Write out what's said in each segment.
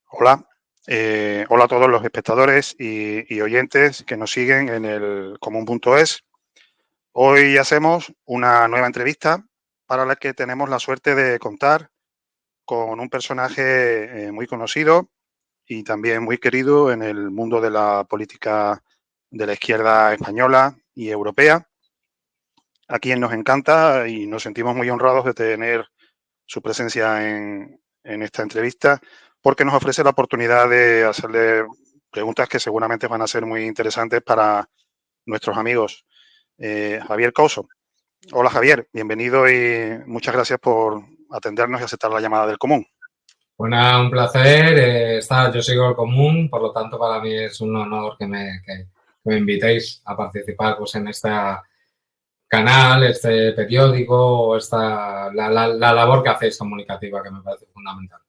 Hola, hola a todos los espectadores y oyentes que nos siguen en el común.es. Hoy hacemos una nueva entrevista para la que tenemos la suerte de contar con un personaje muy conocido y también muy querido en el mundo de la política de la izquierda española y europea, a quien nos encanta y nos sentimos muy honrados de tener su presencia en esta entrevista, porque nos ofrece la oportunidad de hacerle preguntas que seguramente van a ser muy interesantes para nuestros amigos. Javier Couso. Hola Javier, bienvenido y muchas gracias por atendernos y aceptar la llamada del común. Bueno, un placer. Yo sigo el común, por lo tanto para mí es un honor que me invitéis a participar pues, en este canal, este periódico, la labor que hacéis comunicativa, que me parece fundamental.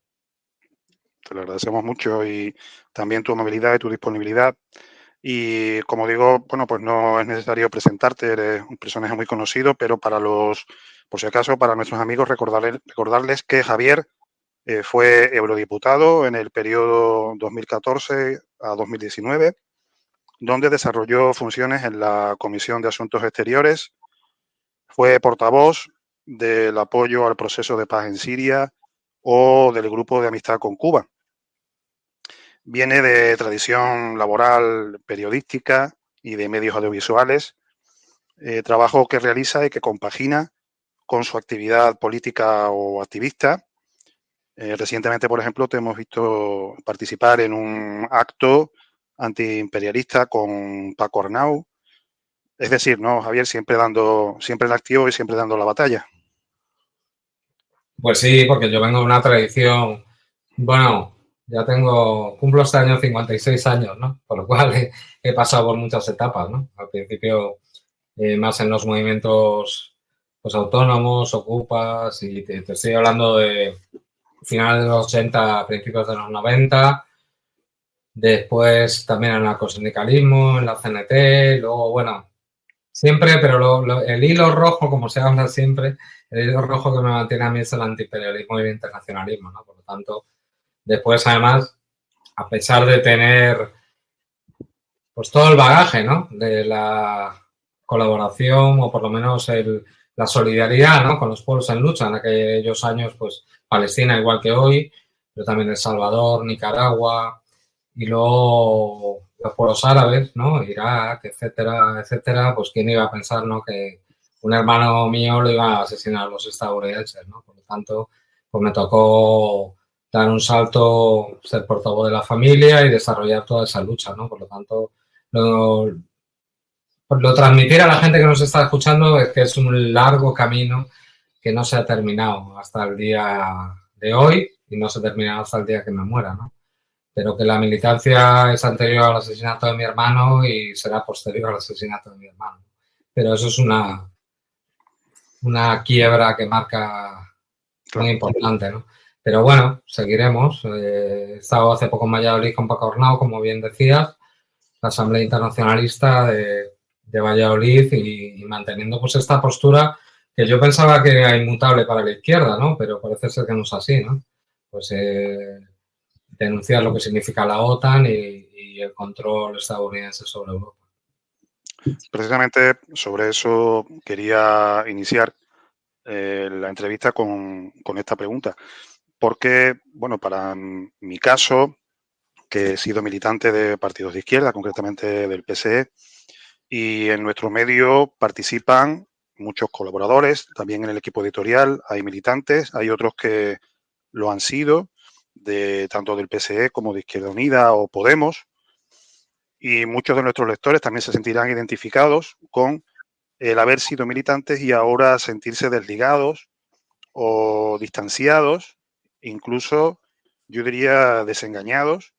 Te lo agradecemos mucho y también tu amabilidad y tu disponibilidad. Y como digo, bueno, pues no es necesario presentarte, eres un personaje muy conocido, pero por si acaso, para nuestros amigos, recordarles que Javier fue eurodiputado en el periodo 2014 a 2019, donde desarrolló funciones en la Comisión de Asuntos Exteriores, fue portavoz del apoyo al proceso de paz en Siria o del Grupo de Amistad con Cuba. Viene de tradición laboral periodística y de medios audiovisuales, trabajo que realiza y que compagina con su actividad política o activista. Recientemente, por ejemplo, te hemos visto participar en un acto antiimperialista con Paco Arnau. Es decir, ¿no, Javier? Siempre en activo y siempre dando la batalla. Pues sí, porque yo vengo de una tradición, bueno, cumplo este año 56 años, ¿no? Por lo cual he pasado por muchas etapas, ¿no? Al principio más en los movimientos pues, autónomos, ocupas, y te estoy hablando de finales de los 80, principios de los 90, después también en el anarcosindicalismo, en la CNT, luego, bueno, siempre, pero el hilo rojo, como se habla siempre, el hilo rojo que me mantiene a mí es el antiimperialismo y el internacionalismo, ¿no? Por lo tanto, después, además, a pesar de tener pues todo el bagaje, ¿no? De la colaboración o por lo menos la solidaridad, ¿no? Con los pueblos en lucha en aquellos años, pues Palestina igual que hoy, pero también El Salvador, Nicaragua y luego los pueblos árabes, ¿no? Irak, etcétera, etcétera, pues quién iba a pensar, ¿no? Que un hermano mío lo iba a asesinar a los estadounidenses, ¿no? Por lo tanto, pues me tocó dar un salto, ser portavoz de la familia y desarrollar toda esa lucha, ¿no? Por lo tanto, lo transmitir a la gente que nos está escuchando es que es un largo camino que no se ha terminado hasta el día de hoy y no se terminará hasta el día que me muera, ¿no? Pero que la militancia es anterior al asesinato de mi hermano y será posterior al asesinato de mi hermano. Pero eso es una quiebra que marca muy Claro. importante, ¿no? Pero bueno, seguiremos. He estado hace poco en Valladolid con Paco Arnau, como bien decías, la Asamblea Internacionalista de Valladolid y manteniendo pues esta postura que yo pensaba que era inmutable para la izquierda, ¿no? Pero parece ser que no es así, ¿no? Pues denunciar lo que significa la OTAN y el control estadounidense sobre Europa. Precisamente sobre eso quería iniciar la entrevista con esta pregunta. Porque, bueno, para mi caso, que he sido militante de partidos de izquierda, concretamente del PSE, y en nuestro medio participan muchos colaboradores, también en el equipo editorial hay militantes, hay otros que lo han sido, tanto del PSE como de Izquierda Unida o Podemos, y muchos de nuestros lectores también se sentirán identificados con el haber sido militantes y ahora sentirse desligados o distanciados, incluso yo diría desengañados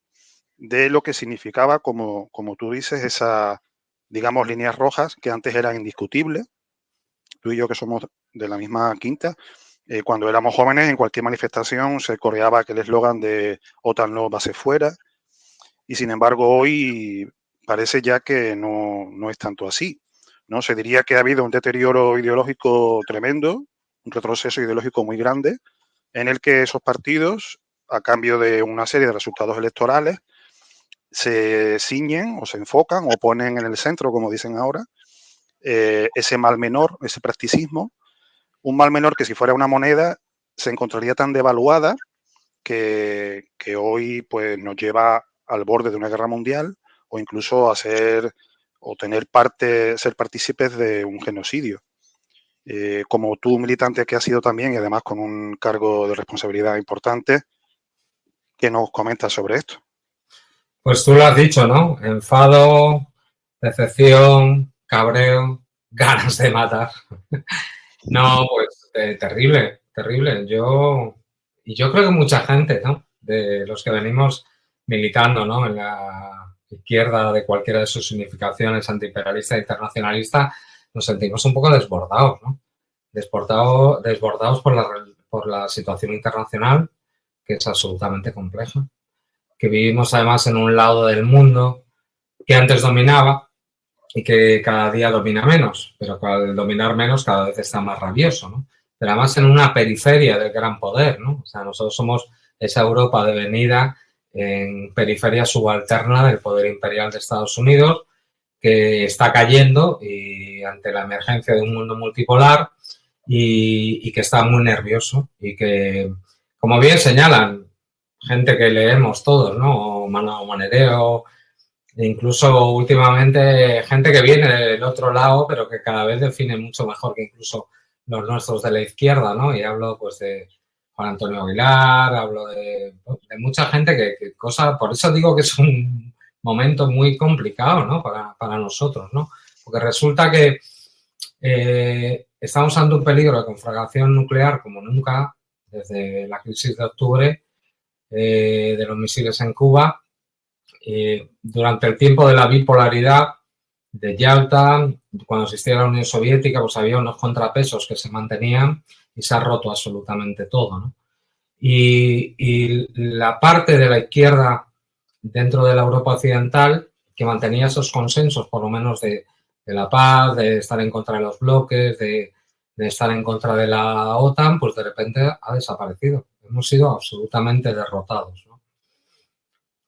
de lo que significaba, como tú dices, esas, digamos, líneas rojas que antes eran indiscutibles. Tú y yo que somos de la misma quinta, cuando éramos jóvenes en cualquier manifestación se coreaba aquel eslogan de OTAN no base fuera y sin embargo hoy parece ya que no es tanto así, ¿no? Se diría que ha habido un deterioro ideológico tremendo, un retroceso ideológico muy grande, en el que esos partidos a cambio de una serie de resultados electorales, se ciñen o se enfocan o ponen en el centro, como dicen ahora, ese mal menor, ese practicismo, un mal menor que si fuera una moneda se encontraría tan devaluada que hoy pues, nos lleva al borde de una guerra mundial o incluso a ser partícipes de un genocidio. Como tú, militante que has sido también y además con un cargo de responsabilidad importante, ¿qué nos comentas sobre esto? Pues tú lo has dicho, ¿no? Enfado, decepción, cabreo, ganas de matar. No, pues terrible, terrible. Yo creo que mucha gente, ¿no? De los que venimos militando, ¿no? En la izquierda de cualquiera de sus significaciones, antiimperialista e internacionalista, nos sentimos un poco desbordados, ¿no? Desbordados por la situación internacional, que es absolutamente compleja, que vivimos además en un lado del mundo que antes dominaba y que cada día domina menos, pero al dominar menos cada vez está más rabioso, ¿no? Pero además en una periferia del gran poder, ¿no? O sea, nosotros somos esa Europa devenida en periferia subalterna del poder imperial de Estados Unidos, que está cayendo y ante la emergencia de un mundo multipolar y que está muy nervioso y que, como bien señalan, gente que leemos todos, ¿no? Manedeo, incluso últimamente gente que viene del otro lado, pero que cada vez define mucho mejor que incluso los nuestros de la izquierda, ¿no? Y hablo pues de Juan Antonio Aguilar, hablo de mucha gente que por eso digo que es un momento muy complicado, ¿no? Para nosotros, ¿no? Porque resulta que estamos ante un peligro de conflagración nuclear como nunca desde la crisis de octubre de los misiles en Cuba. Durante el tiempo de la bipolaridad de Yalta, cuando existía la Unión Soviética, pues había unos contrapesos que se mantenían y se ha roto absolutamente todo, ¿no? Y la parte de la izquierda dentro de la Europa occidental que mantenía esos consensos, por lo menos de la paz, de estar en contra de los bloques, de estar en contra de la OTAN, pues de repente ha desaparecido. Hemos sido absolutamente derrotados, ¿no?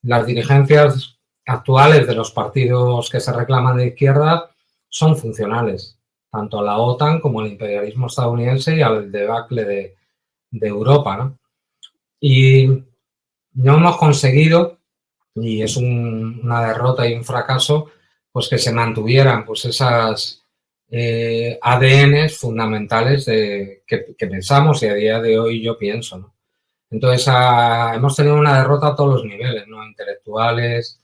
Las dirigencias actuales de los partidos que se reclaman de izquierda son funcionales, tanto a la OTAN como al imperialismo estadounidense y al debacle de Europa, ¿no? Y no hemos conseguido, y es una derrota y un fracaso, pues que se mantuvieran pues esas ADNs fundamentales que pensamos y a día de hoy yo pienso, ¿no? Entonces, hemos tenido una derrota a todos los niveles, ¿no? Intelectuales,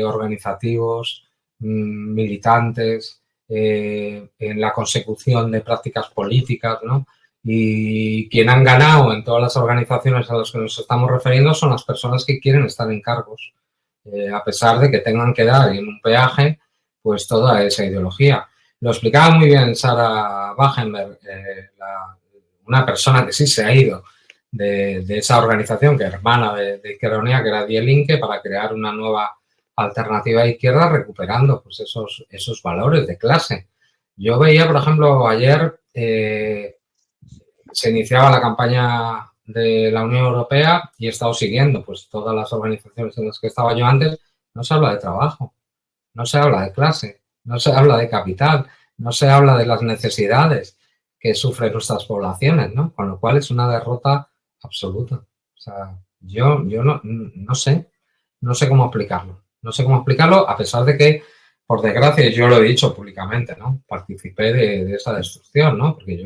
organizativos, militantes, en la consecución de prácticas políticas, ¿no? Y quien han ganado en todas las organizaciones a las que nos estamos refiriendo son las personas que quieren estar en cargos, a pesar de que tengan que dar en un peaje pues toda esa ideología. Lo explicaba muy bien Sarah Wagener, una persona que sí se ha ido de esa organización, que es hermana de Izquierda Unida, que era Die Linke, para crear una nueva alternativa de izquierda recuperando pues esos valores de clase. Yo veía, por ejemplo, ayer se iniciaba la campaña de la Unión Europea y he estado siguiendo pues todas las organizaciones en las que estaba yo antes. No se habla de trabajo, no se habla de clase, no se habla de capital, no se habla de las necesidades que sufren nuestras poblaciones, ¿no? Con lo cual es una derrota absoluta. O sea, yo no sé cómo explicarlo. No sé cómo explicarlo, a pesar de que, por desgracia, yo lo he dicho públicamente, ¿no? Participé de esa destrucción, ¿no? Porque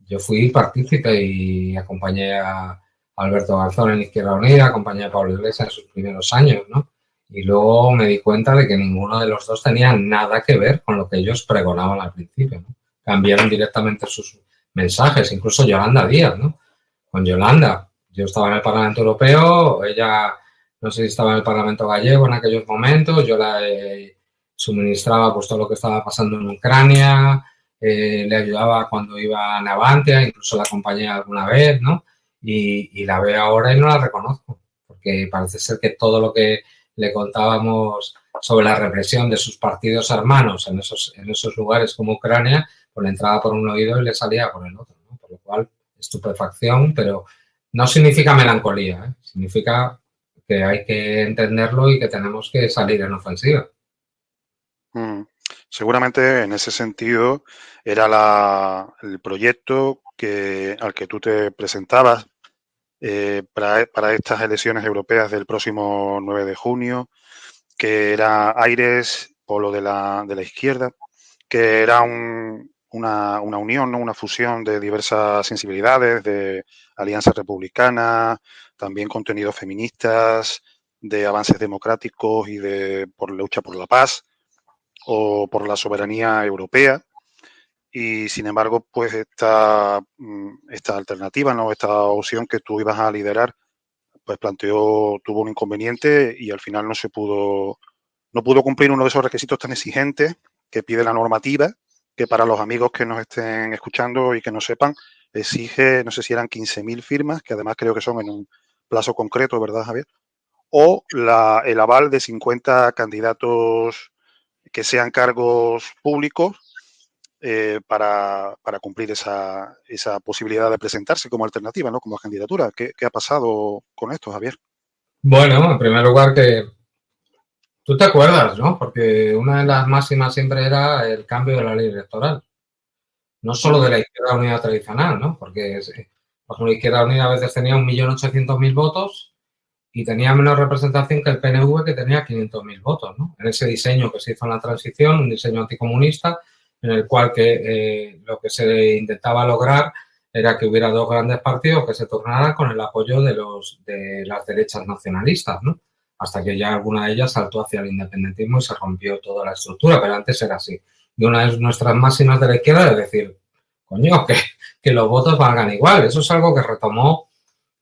yo fui partícipe y acompañé a Alberto Garzón en Izquierda Unida, acompañé a Pablo Iglesias en sus primeros años, ¿no? Y luego me di cuenta de que ninguno de los dos tenía nada que ver con lo que ellos pregonaban al principio, ¿no? Cambiaron directamente sus mensajes, incluso Yolanda Díaz, ¿no? Con Yolanda, yo estaba en el Parlamento Europeo, ella no sé si estaba en el Parlamento gallego en aquellos momentos, yo la suministraba pues todo lo que estaba pasando en Ucrania, le ayudaba cuando iba a Navantia, incluso la acompañé alguna vez, ¿no? Y la veo ahora y no la reconozco, porque parece ser que todo lo que le contábamos sobre la represión de sus partidos hermanos en esos lugares como Ucrania, pues le entraba por un oído y le salía por el otro, ¿no? Por lo cual, estupefacción, pero No significa melancolía, significa que hay que entenderlo y que tenemos que salir en ofensiva. Seguramente en ese sentido era el proyecto al que tú te presentabas para estas elecciones europeas del próximo 9 de junio, que era Aires, polo de la izquierda, que era una unión, ¿no? Una fusión de diversas sensibilidades, de alianzas republicanas, también contenidos feministas, de avances democráticos y por lucha por la paz o por la soberanía europea. Y sin embargo, pues esta alternativa, ¿no? Esta opción que tú ibas a liderar, pues tuvo un inconveniente y al final no pudo cumplir uno de esos requisitos tan exigentes que pide la normativa, que para los amigos que nos estén escuchando y que no sepan, exige, no sé si eran 15.000 firmas, que además creo que son en un plazo concreto, ¿verdad, Javier? O el aval de 50 candidatos que sean cargos públicos para cumplir esa posibilidad de presentarse como alternativa, ¿no? Como candidatura. ¿Qué ha pasado con esto, Javier? Bueno, en primer lugar que tú te acuerdas, ¿no? Porque una de las máximas siempre era el cambio de la ley electoral. No solo de la Izquierda Unida tradicional, ¿no? Porque, por ejemplo, la Izquierda Unida a veces tenía 1.800.000 votos y tenía menos representación que el PNV, que tenía 500.000 votos, ¿no? En ese diseño que se hizo en la transición, un diseño anticomunista, en el cual lo que se intentaba lograr era que hubiera dos grandes partidos que se tornaran con el apoyo de las derechas nacionalistas, ¿no? Hasta que ya alguna de ellas saltó hacia el independentismo y se rompió toda la estructura, pero antes era así. Y una de nuestras máximas de la izquierda es decir, coño, que los votos valgan igual. Eso es algo que retomó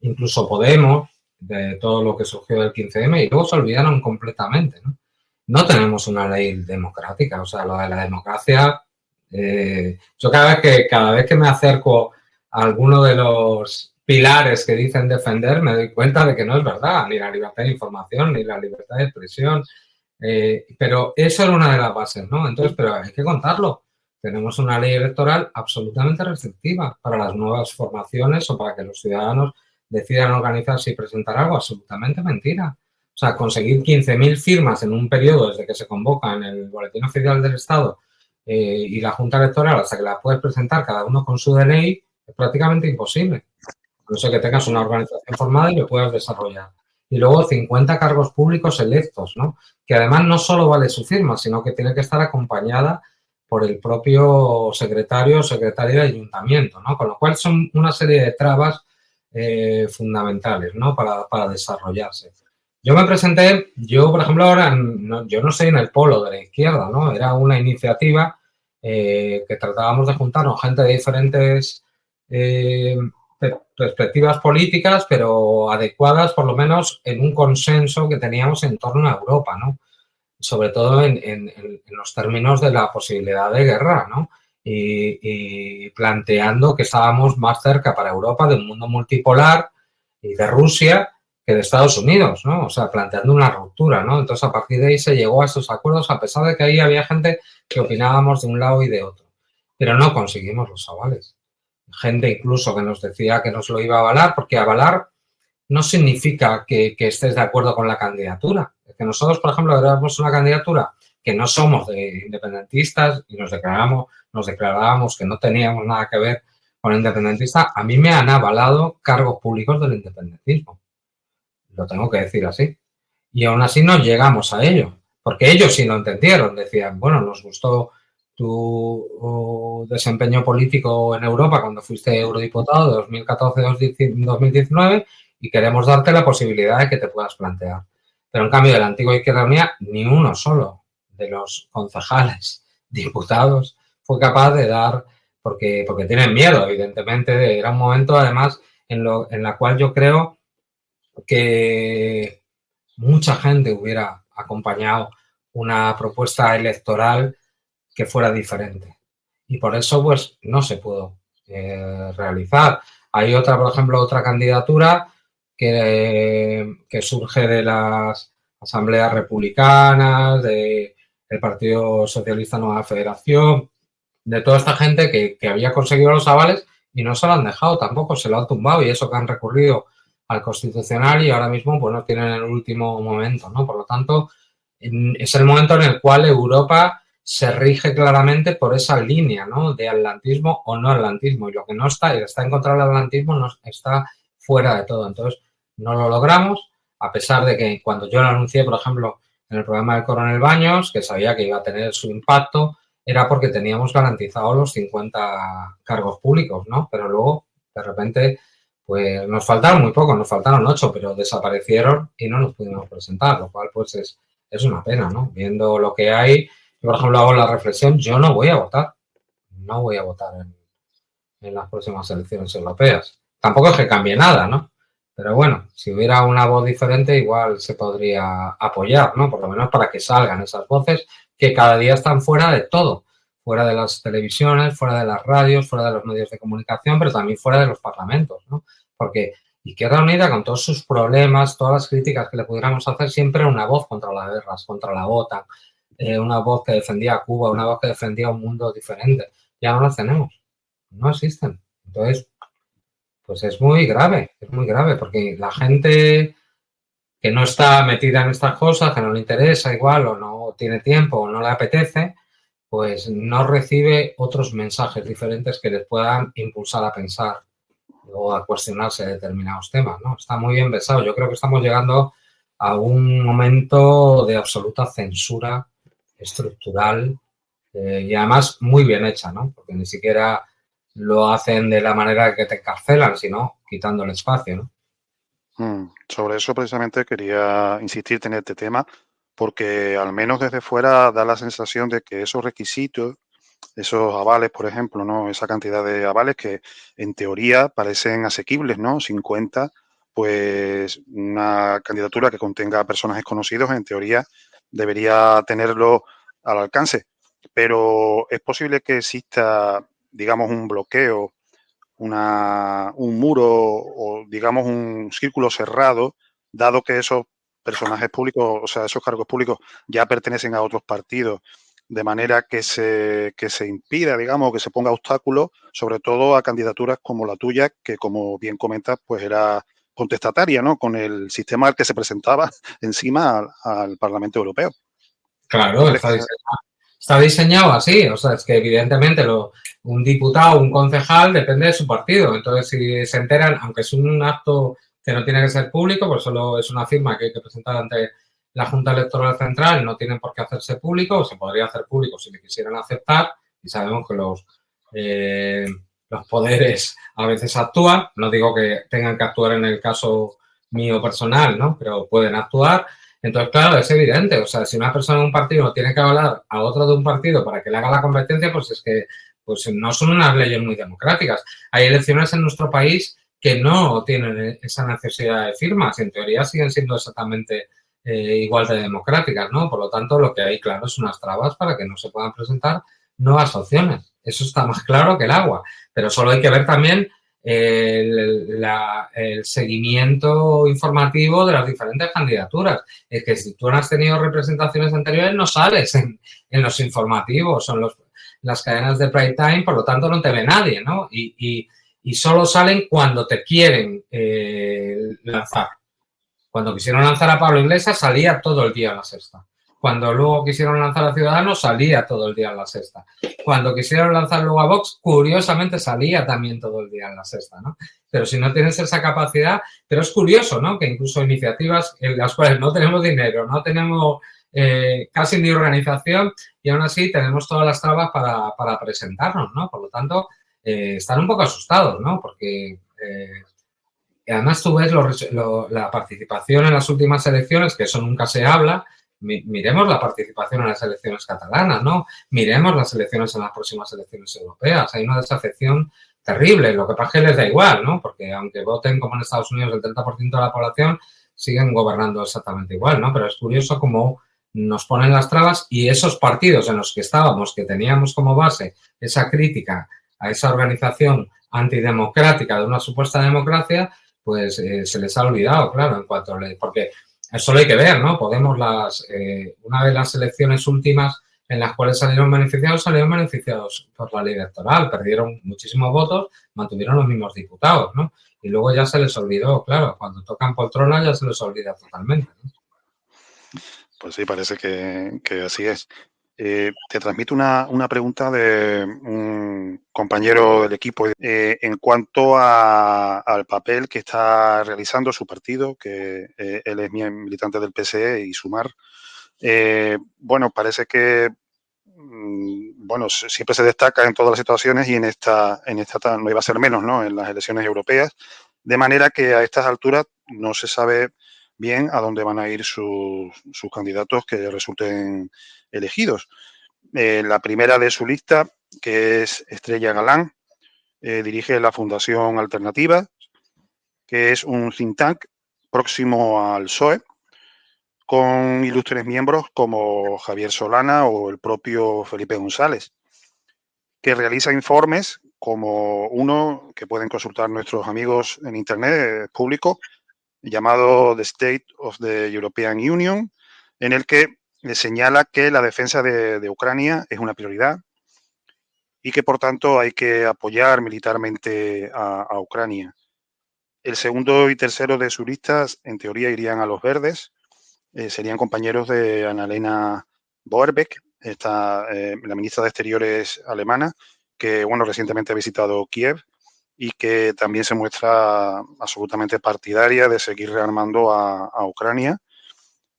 incluso Podemos, de todo lo que surgió del 15M, y luego se olvidaron completamente, ¿no? No tenemos una ley democrática, o sea, lo de la democracia, yo cada vez que me acerco a alguno de los pilares que dicen defender, me doy cuenta de que no es verdad, ni la libertad de información, ni la libertad de expresión, pero eso era una de las bases, ¿no? Entonces, pero hay que contarlo. Tenemos una ley electoral absolutamente restrictiva para las nuevas formaciones o para que los ciudadanos decidan organizarse y presentar algo. Absolutamente mentira. O sea, conseguir 15.000 firmas en un periodo desde que se convoca en el Boletín Oficial del Estado y la Junta Electoral hasta que la puedes presentar cada uno con su DNI es prácticamente imposible. No sé que tengas una organización formada y lo puedas desarrollar. Y luego 50 cargos públicos electos, ¿no? Que además no solo vale su firma, sino que tiene que estar acompañada por el propio secretario o secretaria de ayuntamiento, ¿no? Con lo cual son una serie de trabas fundamentales, ¿no? Para desarrollarse. Yo me presenté, por ejemplo, ahora, yo no soy en el polo de la izquierda, ¿no? Era una iniciativa que tratábamos de juntarnos gente de diferentes perspectivas políticas, pero adecuadas por lo menos en un consenso que teníamos en torno a Europa, ¿no? Sobre todo en los términos de la posibilidad de guerra, ¿no? Y planteando que estábamos más cerca para Europa de un mundo multipolar y de Rusia que de Estados Unidos, ¿no? O sea, planteando una ruptura, ¿no? Entonces, a partir de ahí se llegó a estos acuerdos, a pesar de que ahí había gente que opinábamos de un lado y de otro. Pero no conseguimos los avales. Gente incluso que nos decía que nos lo iba a avalar, porque avalar no significa que estés de acuerdo con la candidatura. Es que nosotros, por ejemplo, éramos una candidatura que no somos de independentistas y nos declarábamos que no teníamos nada que ver con el independentista. A mí me han avalado cargos públicos del independentismo. Lo tengo que decir así. Y aún así no llegamos a ello, porque ellos sí lo entendieron. Decían, bueno, nos gustó tu desempeño político en Europa cuando fuiste eurodiputado de 2014 a 2019 y queremos darte la posibilidad de que te puedas plantear. Pero en cambio de la antigua Izquierda Unida, ni uno solo de los concejales, diputados, fue capaz de dar, porque tienen miedo, evidentemente. Era un momento, además, en la cual yo creo que mucha gente hubiera acompañado una propuesta electoral que fuera diferente. Y por eso, pues, no se pudo realizar. Hay otra, por ejemplo, otra candidatura que surge de las asambleas republicanas, del Partido Socialista Nueva Federación, de toda esta gente que había conseguido los avales y no se lo han dejado tampoco, se lo han tumbado, y eso que han recurrido al Constitucional y ahora mismo pues no tienen el último momento, ¿no? Por lo tanto, es el momento en el cual Europa se rige claramente por esa línea, ¿no? De atlantismo o no atlantismo, y lo que no está en contra del atlantismo no está fuera de todo. Entonces, no lo logramos, a pesar de que cuando yo lo anuncié, por ejemplo, en el programa del Coronel Baños, que sabía que iba a tener su impacto, era porque teníamos garantizados los 50 cargos públicos, ¿no? Pero luego, de repente, pues nos faltaron muy pocos, nos faltaron 8, pero desaparecieron y no nos pudimos presentar, lo cual pues es una pena, ¿no? Viendo lo que hay, yo, por ejemplo, hago la reflexión, yo no voy a votar en las próximas elecciones europeas. Tampoco es que cambie nada, ¿no? Pero bueno, si hubiera una voz diferente, igual se podría apoyar, ¿no? Por lo menos para que salgan esas voces que cada día están fuera de todo, fuera de las televisiones, fuera de las radios, fuera de los medios de comunicación, pero también fuera de los parlamentos, ¿no? Porque Izquierda Unida, con todos sus problemas, todas las críticas que le pudiéramos hacer, siempre era una voz contra las guerras, contra la OTAN, una voz que defendía a Cuba, una voz que defendía un mundo diferente. Ya no las tenemos, no existen. Entonces, pues es muy grave, porque la gente que no está metida en estas cosas, que no le interesa igual, o no tiene tiempo, o no le apetece, pues no recibe otros mensajes diferentes que les puedan impulsar a pensar o a cuestionarse determinados temas, ¿no? Está muy bien pensado. Yo creo que estamos llegando a un momento de absoluta censura estructural y además muy bien hecha, ¿no? Porque ni siquiera lo hacen de la manera que te encarcelan, sino quitando el espacio, ¿no? Sobre eso precisamente quería insistirte en este tema, porque al menos desde fuera da la sensación de que esos requisitos, esos avales, por ejemplo, ¿no? Esa cantidad de avales que en teoría parecen asequibles, ¿no? 50, pues una candidatura que contenga personajes conocidos, en teoría debería tenerlo al alcance. Pero es posible que exista, digamos, un bloqueo, un muro o, digamos, un círculo cerrado, dado que esos personajes públicos, o sea, esos cargos públicos ya pertenecen a otros partidos, de manera que se impida, digamos, que se ponga obstáculos, sobre todo a candidaturas como la tuya, que como bien comentas, pues era contestataria, ¿no? Con el sistema al que se presentaba encima al Parlamento Europeo. Claro, está diseñado así, o sea, es que evidentemente un diputado, un concejal, depende de su partido. Entonces, si se enteran, aunque es un acto que no tiene que ser público, pues solo es una firma que hay que presentar ante la Junta Electoral Central, no tienen por qué hacerse público, o se podría hacer público si le quisieran aceptar, y sabemos que los poderes a veces actúan, no digo que tengan que actuar en el caso mío personal, ¿no? Pero pueden actuar. Entonces, claro, es evidente, o sea, si una persona de un partido tiene que hablar a otro de un partido para que le haga la competencia, pues es que pues no son unas leyes muy democráticas. Hay elecciones en nuestro país que no tienen esa necesidad de firmas, en teoría siguen siendo exactamente igual de democráticas, ¿no? Por lo tanto, lo que hay, claro, es unas trabas para que no se puedan presentar nuevas opciones. Eso está más claro que el agua, pero solo hay que ver también el seguimiento informativo de las diferentes candidaturas. Es que si tú no has tenido representaciones anteriores, no sales en los informativos o en las cadenas de prime time, por lo tanto no te ve nadie, ¿no? Y solo salen cuando te quieren lanzar. Cuando quisieron lanzar a Pablo Iglesias, salía todo el día en La Sexta. Cuando luego quisieron lanzar a Ciudadanos, salía todo el día en La Sexta. Cuando quisieron lanzar luego a Vox, curiosamente salía también todo el día en La Sexta, ¿no? Pero si no tienes esa capacidad, pero es curioso, ¿no? Que incluso iniciativas en las cuales no tenemos dinero, no tenemos casi ni organización y aún así tenemos todas las trabas para presentarnos, ¿no? Por lo tanto, están un poco asustados, ¿no? Porque además tú ves la participación en las últimas elecciones, que eso nunca se habla. Miremos la participación en las elecciones catalanas, ¿no? Miremos las elecciones en las próximas elecciones europeas. Hay una desafección terrible. Lo que pasa es que les da igual, ¿no? Porque aunque voten como en Estados Unidos el 30% de la población, siguen gobernando exactamente igual, ¿no? Pero es curioso cómo nos ponen las trabas y esos partidos en los que estábamos, que teníamos como base esa crítica a esa organización antidemocrática de una supuesta democracia, pues se les ha olvidado, claro, en cuanto a porque eso lo hay que ver, ¿no? Podemos una de las elecciones últimas en las cuales salieron beneficiados por la ley electoral, perdieron muchísimos votos, mantuvieron los mismos diputados, ¿no? Y luego ya se les olvidó, claro, cuando tocan poltronas ya se les olvida totalmente, ¿no? Pues sí, parece que así es. Te transmito una pregunta de un compañero del equipo en cuanto al papel que está realizando su partido, que él es militante del PSE y Sumar. Bueno, parece que bueno, siempre se destaca en todas las situaciones y en esta no iba a ser menos, ¿no? En las elecciones europeas, de manera que a estas alturas no se sabe bien a dónde van a ir sus candidatos que resulten elegidos. La primera de su lista, que es Estrella Galán, dirige la Fundación Alternativa, que es un think tank próximo al PSOE, con ilustres miembros como Javier Solana o el propio Felipe González, que realiza informes como uno que pueden consultar nuestros amigos en Internet, público, llamado The State of the European Union, en el que señala que la defensa de Ucrania es una prioridad y que, por tanto, hay que apoyar militarmente a Ucrania. El segundo y tercero de sus listas, en teoría, irían a los verdes. Serían compañeros de Annalena Baerbock, la ministra de Exteriores alemana, que bueno, recientemente ha visitado Kiev y que también se muestra absolutamente partidaria de seguir rearmando a Ucrania.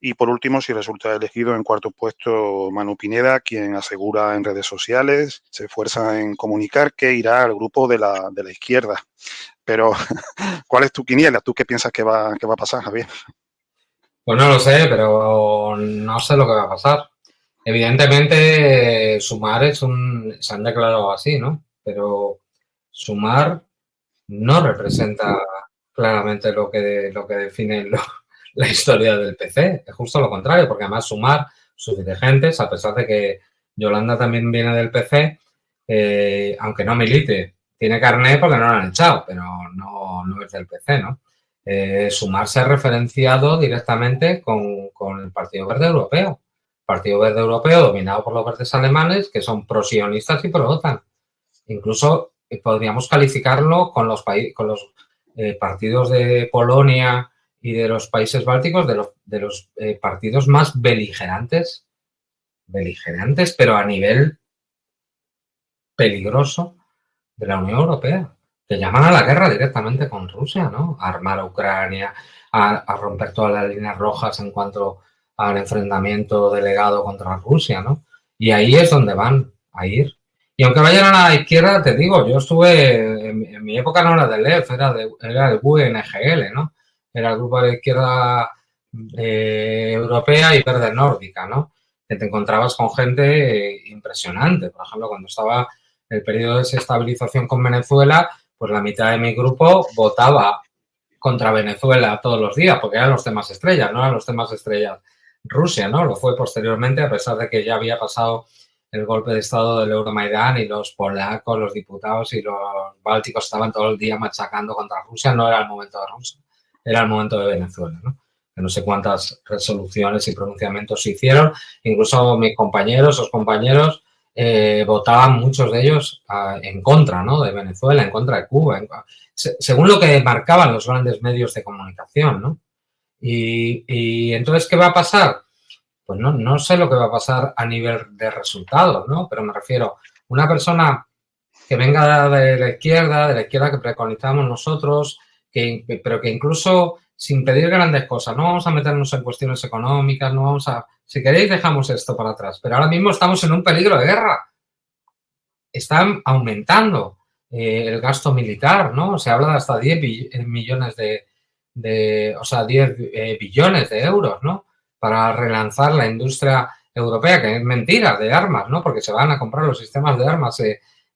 Y por último, si resulta elegido en cuarto puesto Manu Pineda, quien asegura en redes sociales, se esfuerza en comunicar que irá al grupo de la izquierda. Pero, ¿cuál es tu quiniela? ¿Tú qué piensas que va a pasar, Javier? Pues no lo sé, pero no sé lo que va a pasar. Evidentemente, Sumar se han declarado así, ¿no? Pero Sumar no representa claramente lo que define la historia del PC. Es justo lo contrario, porque además Sumar, sus dirigentes, a pesar de que Yolanda también viene del PC, aunque no milite, tiene carné porque no lo han echado, pero no es del PC, ¿no? Sumar se ha referenciado directamente con el Partido Verde Europeo. Partido Verde Europeo dominado por los verdes alemanes, que son pro-sionistas y pro-OTAN. Incluso podríamos calificarlo con los partidos de Polonia y de los países bálticos de los partidos más beligerantes, pero a nivel peligroso de la Unión Europea, que llaman a la guerra directamente con Rusia, ¿no? A armar a Ucrania, a romper todas las líneas rojas en cuanto al enfrentamiento delegado contra Rusia, ¿no? Y ahí es donde van a ir. Y aunque vayan a la izquierda, te digo, yo estuve, en mi época no era del EF, era el GUE-NGL, ¿no? Era el grupo de la izquierda europea y verde nórdica, ¿no? Que te encontrabas con gente impresionante. Por ejemplo, cuando estaba el periodo de desestabilización con Venezuela, pues la mitad de mi grupo votaba contra Venezuela todos los días, porque eran los temas estrellas, no eran los temas estrellas Rusia, ¿no? Lo fue posteriormente, a pesar de que ya había pasado el golpe de estado del Euromaidán y los polacos, los diputados y los bálticos estaban todo el día machacando contra Rusia, no era el momento de Rusia, era el momento de Venezuela, ¿no? Que no sé cuántas resoluciones y pronunciamientos se hicieron, incluso mis compañeros, los compañeros, votaban muchos de ellos en contra, ¿no? De Venezuela, en contra de Cuba, según lo que marcaban los grandes medios de comunicación, ¿no? Y entonces, ¿qué va a pasar? Pues no sé lo que va a pasar a nivel de resultados, ¿no? Pero me refiero, una persona que venga de la izquierda que preconizamos nosotros, pero que incluso sin pedir grandes cosas, no vamos a meternos en cuestiones económicas, no vamos a... Si queréis, dejamos esto para atrás. Pero ahora mismo estamos en un peligro de guerra. Están aumentando el gasto militar, ¿no? Se habla de hasta 10 millones o sea, 10 billones de euros, ¿no? Para relanzar la industria europea, que es mentira, de armas, ¿no? Porque se van a comprar los sistemas de armas,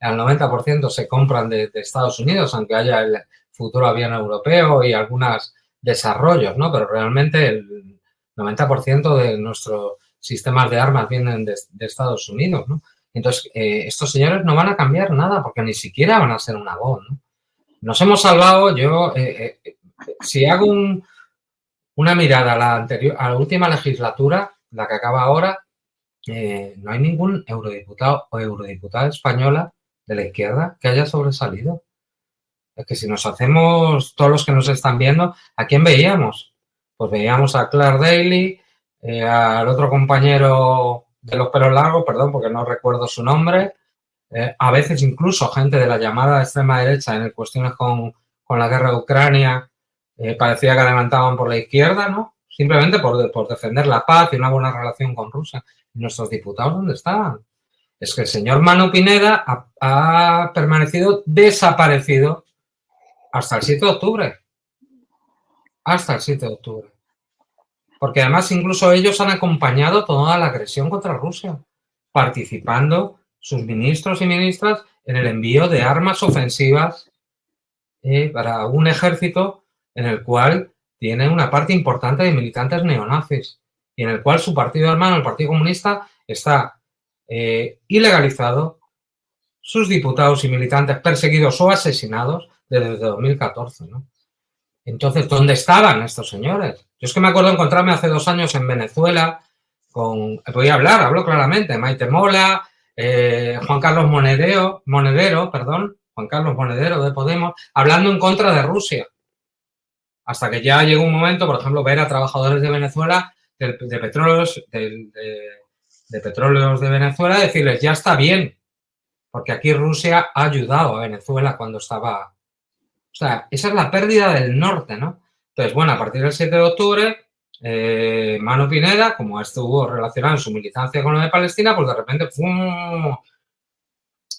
al 90% se compran de Estados Unidos, aunque haya el futuro avión europeo y algunos desarrollos, ¿no? Pero realmente el 90% de nuestros sistemas de armas vienen de Estados Unidos, ¿no? Entonces, estos señores no van a cambiar nada porque ni siquiera van a ser una voz, ¿no? Nos hemos salvado, si hago una mirada a la última legislatura, la que acaba ahora, no hay ningún eurodiputado o eurodiputada española de la izquierda que haya sobresalido. Es que si nos hacemos, todos los que nos están viendo, ¿a quién veíamos? Pues veíamos a Claire Daly, al otro compañero de los pelos largos, perdón, porque no recuerdo su nombre, a veces incluso gente de la llamada extrema derecha en cuestiones con la guerra de Ucrania, parecía que adelantaban por la izquierda, ¿no? Simplemente por defender la paz y una buena relación con Rusia. ¿Y nuestros diputados dónde estaban? Es que el señor Manu Pineda ha permanecido desaparecido hasta el 7 de octubre. Hasta el 7 de octubre. Porque además incluso ellos han acompañado toda la agresión contra Rusia, participando sus ministros y ministras en el envío de armas ofensivas para un ejército en el cual tiene una parte importante de militantes neonazis y en el cual su partido hermano, el Partido Comunista, está ilegalizado, sus diputados y militantes perseguidos o asesinados desde 2014, ¿no? Entonces, ¿dónde estaban estos señores? Yo es que me acuerdo encontrarme hace 2 años en Venezuela con, hablo claramente, Maite Mola, Juan Carlos Monedero de Podemos, hablando en contra de Rusia. Hasta que ya llegó un momento, por ejemplo, ver a trabajadores de Venezuela, de petróleos de Venezuela, decirles, ya está bien, porque aquí Rusia ha ayudado a Venezuela cuando estaba... O sea, esa es la pérdida del norte, ¿no? Entonces, bueno, a partir del 7 de octubre, Manu Pineda, como estuvo relacionado en su militancia con lo de Palestina, pues de repente, ¡pum!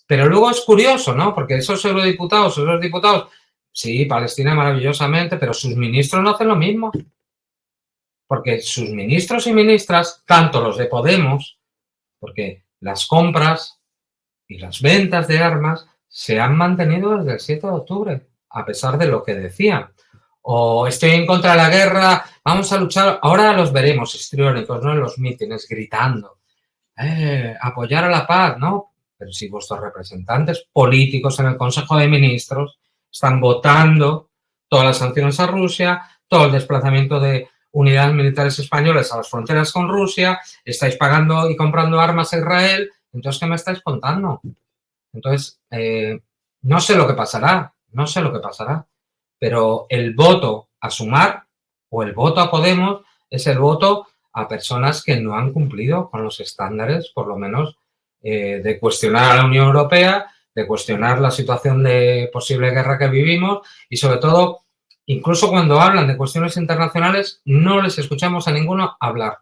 Pero luego es curioso, ¿no? Porque esos diputados, sí, Palestina maravillosamente, pero sus ministros no hacen lo mismo. Porque sus ministros y ministras, tanto los de Podemos, porque las compras y las ventas de armas se han mantenido desde el 7 de octubre, a pesar de lo que decían. O estoy en contra de la guerra, vamos a luchar, ahora los veremos histriónicos, ¿no? En los mítines, gritando. Apoyar a la paz, ¿no? Pero si vuestros representantes políticos en el Consejo de Ministros están votando todas las sanciones a Rusia, todo el desplazamiento de unidades militares españolas a las fronteras con Rusia, estáis pagando y comprando armas a Israel, entonces, ¿qué me estáis contando? Entonces, no sé lo que pasará, pero el voto a Sumar o el voto a Podemos es el voto a personas que no han cumplido con los estándares, por lo menos, de cuestionar a la Unión Europea, de cuestionar la situación de posible guerra que vivimos y, sobre todo, incluso cuando hablan de cuestiones internacionales, no les escuchamos a ninguno hablar.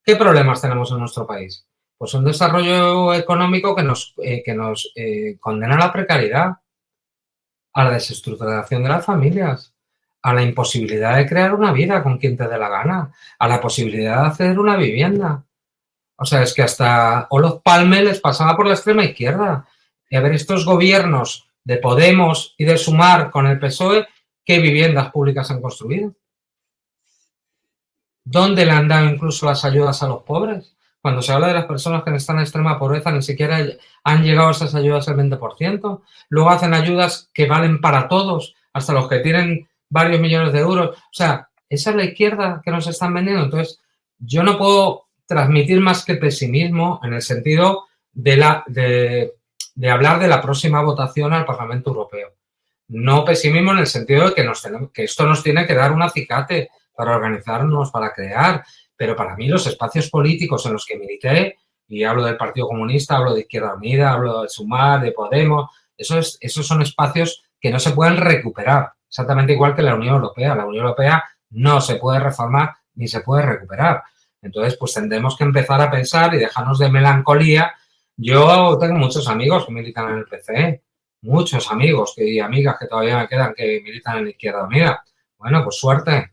¿Qué problemas tenemos en nuestro país? Pues un desarrollo económico que nos condena a la precariedad, a la desestructuración de las familias, a la imposibilidad de crear una vida con quien te dé la gana, a la posibilidad de acceder a una vivienda. O sea, es que hasta Olof Palme les pasaba por la extrema izquierda. Y a ver, estos gobiernos de Podemos y de Sumar con el PSOE, ¿qué viviendas públicas han construido? ¿Dónde le han dado incluso las ayudas a los pobres? Cuando se habla de las personas que están en extrema pobreza, ni siquiera han llegado esas ayudas al 20%. Luego hacen ayudas que valen para todos, hasta los que tienen varios millones de euros. O sea, esa es la izquierda que nos están vendiendo. Entonces, yo no puedo transmitir más que pesimismo en el sentido de hablar de la próxima votación al Parlamento Europeo. No pesimismo en el sentido de que esto nos tiene que dar un acicate para organizarnos, para crear, pero para mí los espacios políticos en los que milité, y hablo del Partido Comunista, hablo de Izquierda Unida, hablo de Sumar, de Podemos, esos son espacios que no se pueden recuperar, exactamente igual que la Unión Europea. La Unión Europea no se puede reformar ni se puede recuperar. Entonces, pues tendremos que empezar a pensar y dejarnos de melancolía. Yo tengo muchos amigos que militan en el PCE, muchos amigos y amigas que todavía me quedan que militan en la Izquierda Unida. Bueno, pues suerte,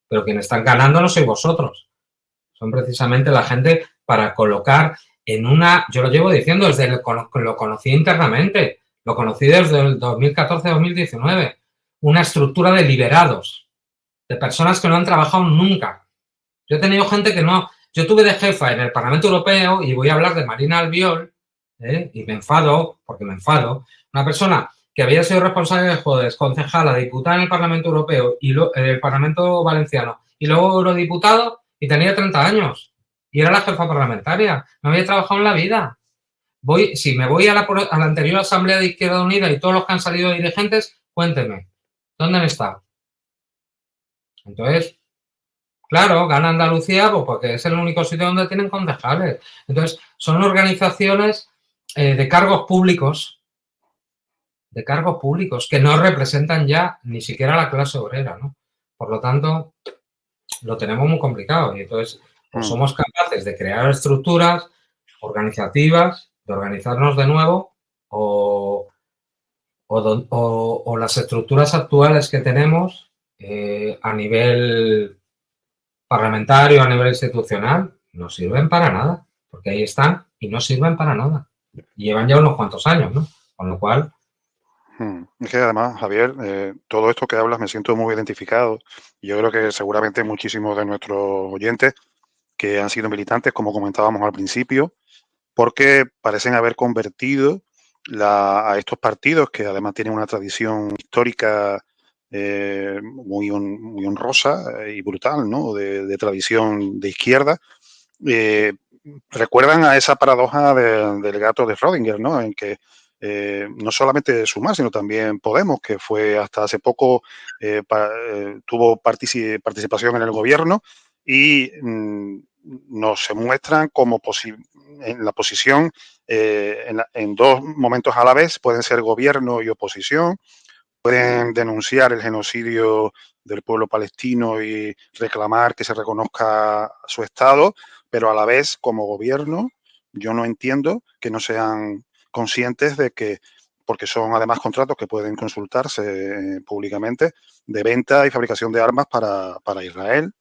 pero quienes están ganando no sois vosotros. Son precisamente la gente para colocar en una... Yo lo llevo diciendo desde lo conocí internamente, lo conocí desde el 2014-2019, una estructura de liberados, de personas que no han trabajado nunca. Yo he tenido gente que no... Yo tuve de jefa en el Parlamento Europeo, y voy a hablar de Marina Albiol, y me enfado, una persona que había sido responsable de Jodes, concejala, diputada en el Parlamento Europeo y el Parlamento Valenciano, y luego eurodiputado, y tenía 30 años. y era la jefa parlamentaria. No había trabajado en la vida. Si me voy a la anterior Asamblea de Izquierda Unida y todos los que han salido dirigentes, cuénteme, ¿dónde han estado? Entonces, claro, gana Andalucía pues porque es el único sitio donde tienen concejales. Entonces, son organizaciones de cargos públicos que no representan ya ni siquiera a la clase obrera, ¿no? Por lo tanto, lo tenemos muy complicado y entonces o somos capaces de crear estructuras organizativas, de organizarnos de nuevo o las estructuras actuales que tenemos a nivel parlamentario, a nivel institucional, no sirven para nada, porque ahí están y no sirven para nada. Y llevan ya unos cuantos años, ¿no? Con lo cual... Es que además, Javier, todo esto que hablas me siento muy identificado. Yo creo que seguramente muchísimos de nuestros oyentes que han sido militantes, como comentábamos al principio, porque parecen haber convertido a estos partidos, que además tienen una tradición histórica muy honrosa y brutal, ¿no? De tradición de izquierda, recuerdan a esa paradoja del gato de Schrödinger, ¿no? En que no solamente Sumar, sino también Podemos, que fue hasta hace poco, tuvo participación en el gobierno y nos se muestran como en la posición en dos momentos a la vez, pueden ser gobierno y oposición, pueden denunciar el genocidio del pueblo palestino y reclamar que se reconozca su Estado, pero a la vez, como gobierno, yo no entiendo que no sean conscientes de que, porque son además contratos que pueden consultarse públicamente, de venta y fabricación de armas para Israel.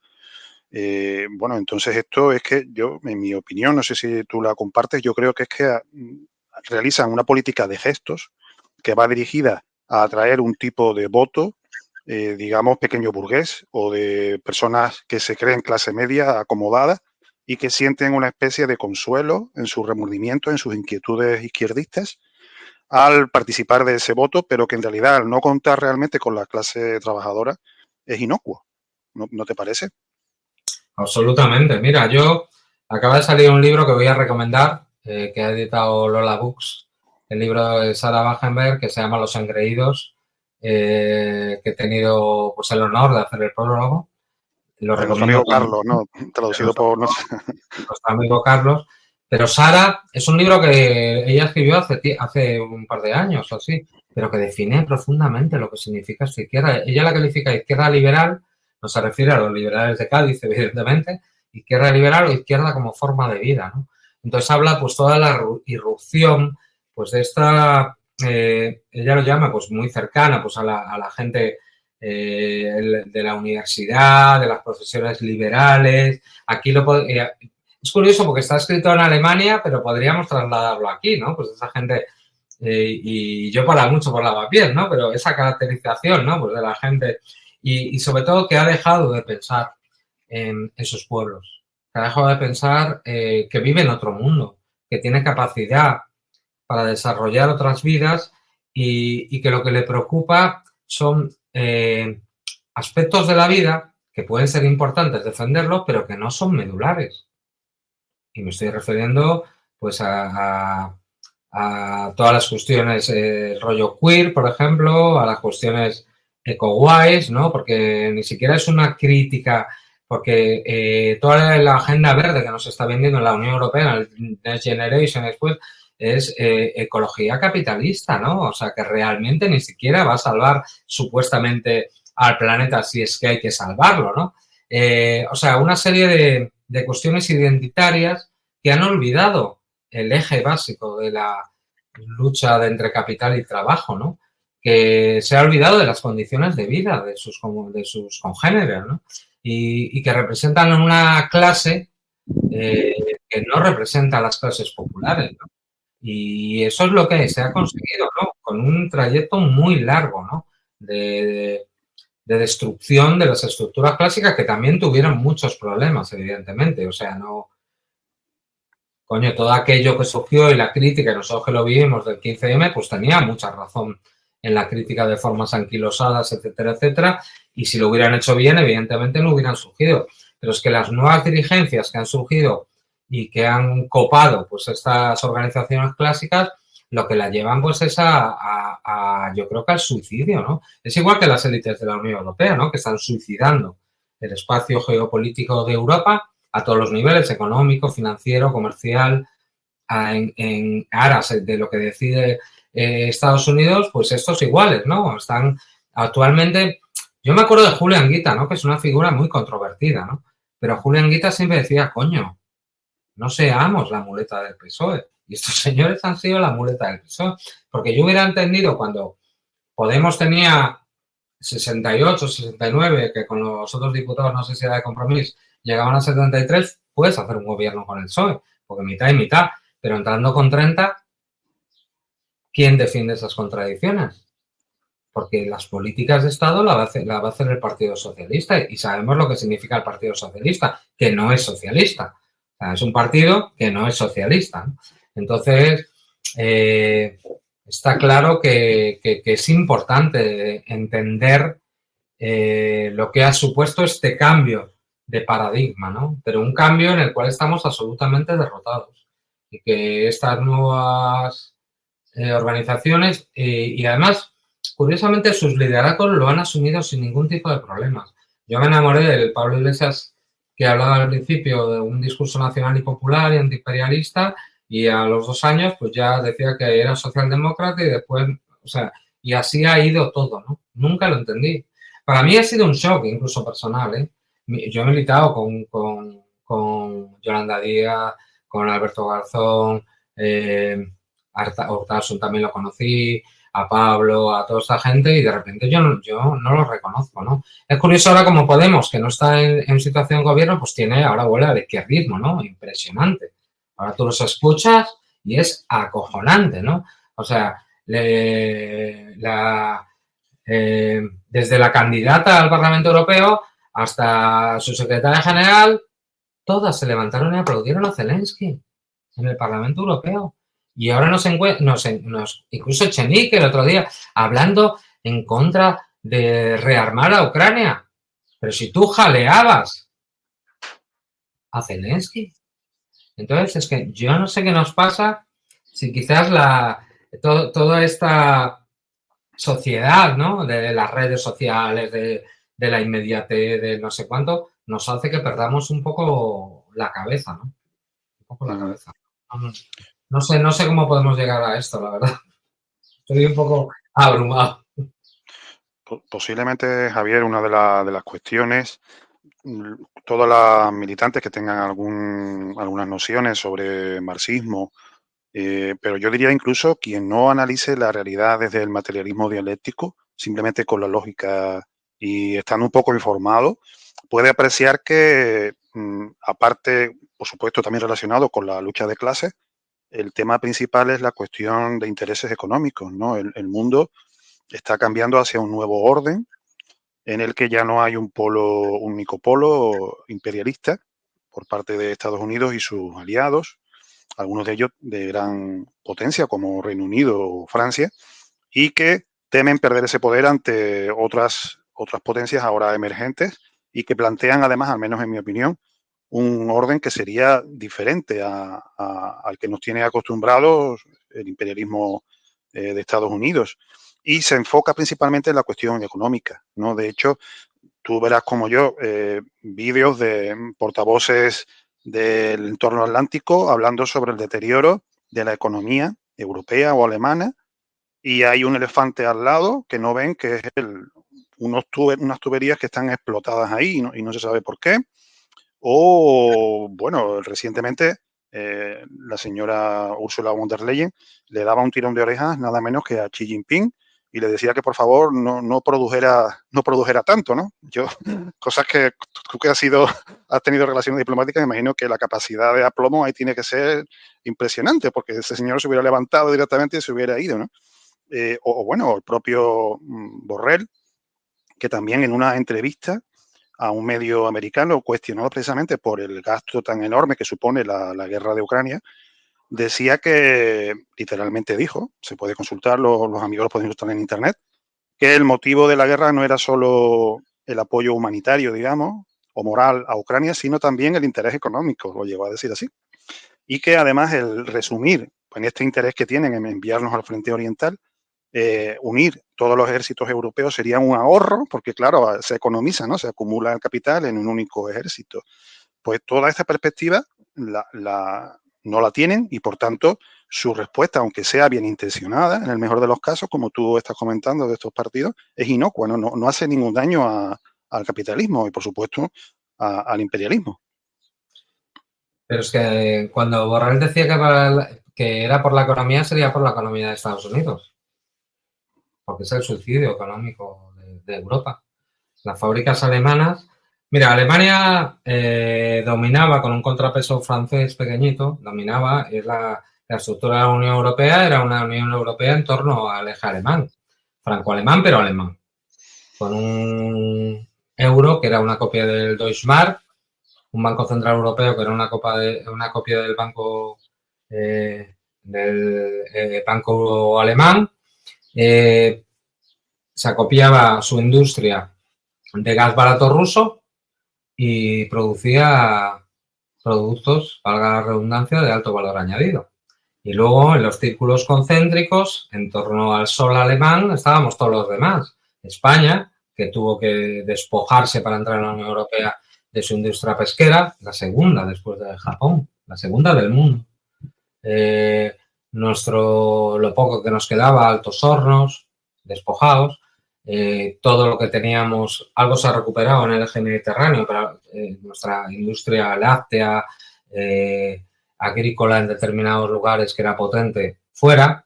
Bueno, entonces esto es que yo, en mi opinión, no sé si tú la compartes, yo creo que es que realizan una política de gestos que va dirigida a atraer un tipo de voto, digamos, pequeño burgués o de personas que se creen clase media acomodada y que sienten una especie de consuelo en su remordimiento, en sus inquietudes izquierdistas al participar de ese voto, pero que en realidad al no contar realmente con la clase trabajadora es inocuo. ¿No te parece? Absolutamente. Mira, acaba de salir un libro que voy a recomendar, que ha editado Lola Books, el libro de Sara Wagenberg, que se llama Los Engreídos, que he tenido pues, el honor de hacer el prólogo. Lo recomiendo. Nuestro amigo Carlos, ¿no? Traducido por nuestro amigo Carlos. Pero Sara es un libro que ella escribió hace un par de años o así, pero que define profundamente lo que significa esta izquierda. Ella la califica de izquierda liberal, no se refiere a los liberales de Cádiz, evidentemente, izquierda liberal o izquierda como forma de vida, ¿no? Entonces habla pues toda la irrupción pues de esta, ella lo llama pues muy cercana pues a la gente de la universidad, de las profesiones liberales. Aquí es curioso porque está escrito en Alemania, pero podríamos trasladarlo aquí, ¿no? Pues esa gente, y yo para mucho por Lavapiés, ¿no? Pero esa caracterización, ¿no? Pues de la gente y sobre todo que ha dejado de pensar en sus pueblos, que ha dejado de pensar que vive en otro mundo, que tiene capacidad para desarrollar otras vidas y que lo que le preocupa son aspectos de la vida que pueden ser importantes defenderlos, pero que no son medulares. Y me estoy refiriendo pues a todas las cuestiones rollo queer, por ejemplo, a las cuestiones eco-wise, ¿no? Porque ni siquiera es una crítica, porque toda la agenda verde que nos está vendiendo en la Unión Europea, el Next Generation después, es ecología capitalista, ¿no? O sea, que realmente ni siquiera va a salvar supuestamente al planeta si es que hay que salvarlo, ¿no? O sea, una serie de cuestiones identitarias que han olvidado el eje básico de la lucha entre capital y trabajo, ¿no? Que se ha olvidado de las condiciones de vida de sus congéneres, ¿no? Y que representan una clase que no representa a las clases populares, ¿no? Y eso es lo que se ha conseguido, ¿no? Con un trayecto muy largo, ¿no? De destrucción de las estructuras clásicas que también tuvieron muchos problemas, evidentemente. O sea, no... Coño, todo aquello que surgió y la crítica, nosotros que lo vivimos del 15M, pues tenía mucha razón en la crítica de formas anquilosadas, etcétera, etcétera. Y si lo hubieran hecho bien, evidentemente no hubieran surgido. Pero es que las nuevas dirigencias que han surgido y que han copado pues estas organizaciones clásicas, lo que la llevan pues es yo creo que al suicidio, ¿no? Es igual que las élites de la Unión Europea, ¿no? Que están suicidando el espacio geopolítico de Europa a todos los niveles, económico, financiero, comercial, en aras de lo que decide Estados Unidos, pues estos iguales, ¿no? Están actualmente... Yo me acuerdo de Julio Anguita, ¿no? Que es una figura muy controvertida, ¿no? Pero Julio Anguita siempre decía, coño, no seamos la muleta del PSOE. Y estos señores han sido la muleta del PSOE. Porque yo hubiera entendido cuando Podemos tenía 68, 69, que con los otros diputados, no sé si era de Compromís, llegaban a 73, puedes hacer un gobierno con el PSOE, porque mitad y mitad. Pero entrando con 30, ¿quién defiende esas contradicciones? Porque las políticas de Estado la va a hacer el Partido Socialista y sabemos lo que significa el Partido Socialista, que no es socialista. O sea, es un partido que no es socialista, ¿no? Entonces, está claro que es importante entender lo que ha supuesto este cambio de paradigma, ¿no? Pero un cambio en el cual estamos absolutamente derrotados y que estas nuevas organizaciones y además, curiosamente, sus liderazgos lo han asumido sin ningún tipo de problemas. Yo me enamoré del Pablo Iglesias que hablaba al principio de un discurso nacional y popular y antiimperialista y a los 2 años pues ya decía que era socialdemócrata y después, o sea, y así ha ido todo, ¿no? Nunca lo entendí. Para mí ha sido un shock, incluso personal, ¿eh? Yo he militado con Yolanda Díaz, con Alberto Garzón, Hortasun también lo conocí, a Pablo, a toda esta gente y de repente yo no lo reconozco, ¿no? Es curioso ahora como Podemos, que no está en situación de gobierno, pues ahora vuelve al izquierdismo, ¿no? Impresionante. Ahora tú los escuchas y es acojonante, ¿no? O sea, desde la candidata al Parlamento Europeo hasta su secretaria general, todas se levantaron y aplaudieron a Zelensky en el Parlamento Europeo. Y ahora incluso Echenique el otro día, hablando en contra de rearmar a Ucrania. Pero si tú jaleabas a Zelensky. Entonces, es que yo no sé qué nos pasa si quizás toda esta sociedad, ¿no? De las redes sociales, de la inmediatez, de no sé cuánto, nos hace que perdamos un poco la cabeza, ¿no? Un poco la cabeza. No sé cómo podemos llegar a esto, la verdad. Estoy un poco abrumado. Posiblemente, Javier, una de las cuestiones, todas las militantes que tengan algunas nociones sobre marxismo, pero yo diría incluso quien no analice la realidad desde el materialismo dialéctico, simplemente con la lógica y estando un poco informado, puede apreciar que, aparte, por supuesto, también relacionado con la lucha de clases, el tema principal es la cuestión de intereses económicos, ¿no? El mundo está cambiando hacia un nuevo orden en el que ya no hay un único polo imperialista por parte de Estados Unidos y sus aliados, algunos de ellos de gran potencia como Reino Unido o Francia, y que temen perder ese poder ante otras potencias ahora emergentes y que plantean además, al menos en mi opinión, un orden que sería diferente al que nos tiene acostumbrados el imperialismo de Estados Unidos. Y se enfoca principalmente en la cuestión económica, ¿no? De hecho, tú verás como yo vídeos de portavoces del entorno atlántico hablando sobre el deterioro de la economía europea o alemana y hay un elefante al lado que no ven que es unas tuberías que están explotadas ahí y no se sabe por qué. O, bueno, recientemente la señora Ursula von der Leyen le daba un tirón de orejas nada menos que a Xi Jinping y le decía que por favor no produjera tanto, ¿no? Cosas que tú que has tenido relaciones diplomáticas, me imagino que la capacidad de aplomo ahí tiene que ser impresionante, porque ese señor se hubiera levantado directamente y se hubiera ido, ¿no? Bueno, el propio Borrell, que también en una entrevista a un medio americano cuestionado precisamente por el gasto tan enorme que supone la guerra de Ucrania, decía que, literalmente dijo, se puede consultar, los amigos lo pueden consultar en internet, que el motivo de la guerra no era solo el apoyo humanitario, digamos, o moral a Ucrania, sino también el interés económico, lo llegó a decir así. y que además el resumir en este interés que tienen en enviarnos al frente oriental, unir todos los ejércitos europeos sería un ahorro, porque claro, se economiza, ¿no? Se acumula el capital en un único ejército. Pues toda esta perspectiva no la tienen y, por tanto, su respuesta, aunque sea bien intencionada, en el mejor de los casos, como tú estás comentando de estos partidos, es inocua, no hace ningún daño al capitalismo y, por supuesto, al imperialismo. Pero es que cuando Borrell decía que era por la economía, sería por la economía de Estados Unidos, porque es el suicidio económico de Europa. Las fábricas alemanas... Mira, Alemania dominaba con un contrapeso francés pequeñito, dominaba, la estructura de la Unión Europea era una Unión Europea en torno al eje alemán, franco-alemán, pero alemán, con un euro que era una copia del Deutschmark, un Banco Central Europeo que era una copia del banco alemán. Se acopiaba su industria de gas barato ruso y producía productos, valga la redundancia, de alto valor añadido. Y luego, en los círculos concéntricos, en torno al sol alemán, estábamos todos los demás. España, que tuvo que despojarse para entrar en la Unión Europea de su industria pesquera, la segunda después de Japón, la segunda del mundo. Lo poco que nos quedaba, Altos Hornos, despojados. Todo lo que teníamos, algo se ha recuperado en el eje mediterráneo, pero nuestra industria láctea, agrícola en determinados lugares que era potente, fuera.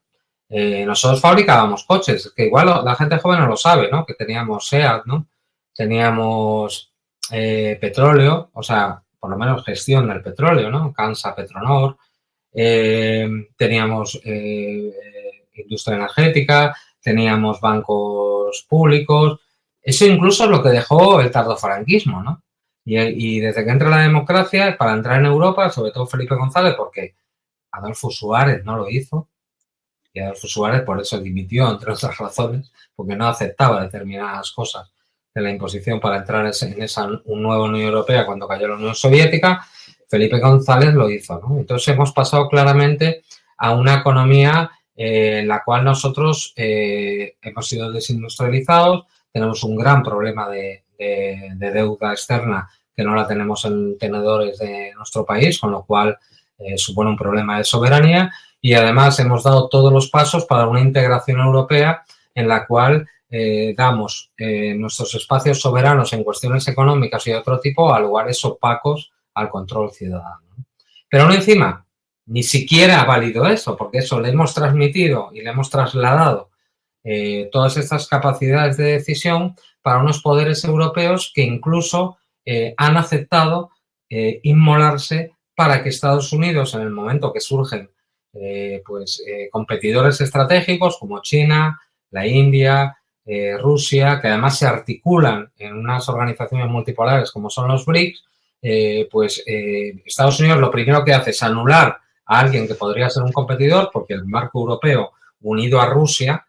Nosotros fabricábamos coches, que igual la gente joven no lo sabe, ¿no? Que teníamos SEAT, ¿no? Teníamos petróleo, o sea, por lo menos gestión del petróleo, ¿no? Cansa, Petronor. Teníamos industria energética, teníamos bancos públicos. Eso incluso es lo que dejó el tardofranquismo, ¿no? Y desde que entra la democracia, para entrar en Europa, sobre todo Felipe González, porque Adolfo Suárez no lo hizo, y Adolfo Suárez por eso dimitió, entre otras razones, porque no aceptaba determinadas cosas de la imposición para entrar en esa nueva Unión Europea cuando cayó la Unión Soviética. Felipe González lo hizo, ¿no? Entonces hemos pasado claramente a una economía en la cual nosotros hemos sido desindustrializados, tenemos un gran problema de deuda externa que no la tenemos en tenedores de nuestro país, con lo cual supone un problema de soberanía y además hemos dado todos los pasos para una integración europea en la cual damos nuestros espacios soberanos en cuestiones económicas y de otro tipo a lugares opacos al control ciudadano. Pero aún encima, ni siquiera ha valido eso, porque eso le hemos transmitido y le hemos trasladado todas estas capacidades de decisión para unos poderes europeos que incluso han aceptado inmolarse para que Estados Unidos, en el momento que surgen competidores estratégicos como China, la India, Rusia, que además se articulan en unas organizaciones multipolares como son los BRICS, Estados Unidos lo primero que hace es anular a alguien que podría ser un competidor, porque el marco europeo unido a Rusia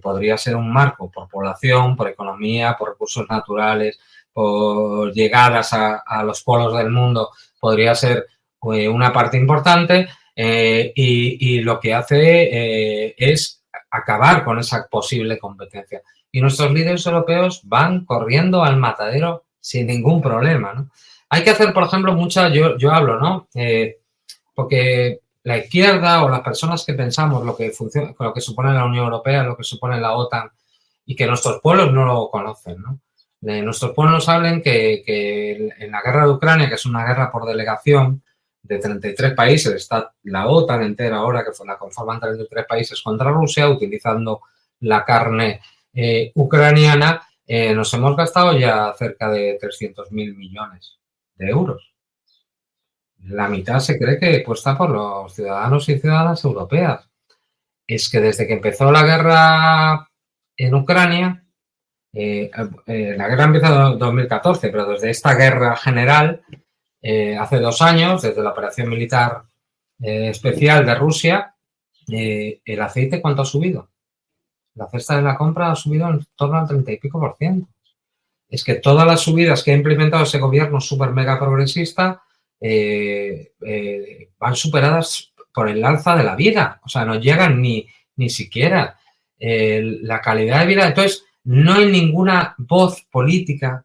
podría ser un marco por población, por economía, por recursos naturales, por llegadas a los polos del mundo, podría ser una parte importante y lo que hace es acabar con esa posible competencia. Y nuestros líderes europeos van corriendo al matadero sin ningún problema, ¿no? Hay que hacer, por ejemplo, yo hablo, ¿no? Porque la izquierda o las personas que pensamos lo que supone la Unión Europea, lo que supone la OTAN y que nuestros pueblos no lo conocen, ¿no? Nuestros pueblos hablan que en la guerra de Ucrania, que es una guerra por delegación de 33 países, está la OTAN entera ahora, que la conforman 33 países contra Rusia, utilizando la carne ucraniana, nos hemos gastado ya cerca de 300.000 millones de euros. La mitad se cree que puesta por los ciudadanos y ciudadanas europeas. Es que desde que empezó la guerra en Ucrania, la guerra empezó en 2014, pero desde esta guerra general, hace 2 años, desde la operación militar especial de Rusia, el aceite, ¿cuánto ha subido? La cesta de la compra ha subido en torno al 30 y pico %. Es que todas las subidas que ha implementado ese gobierno súper mega progresista van superadas por el alza de la vida. O sea, no llegan ni siquiera la calidad de vida. Entonces, no hay ninguna voz política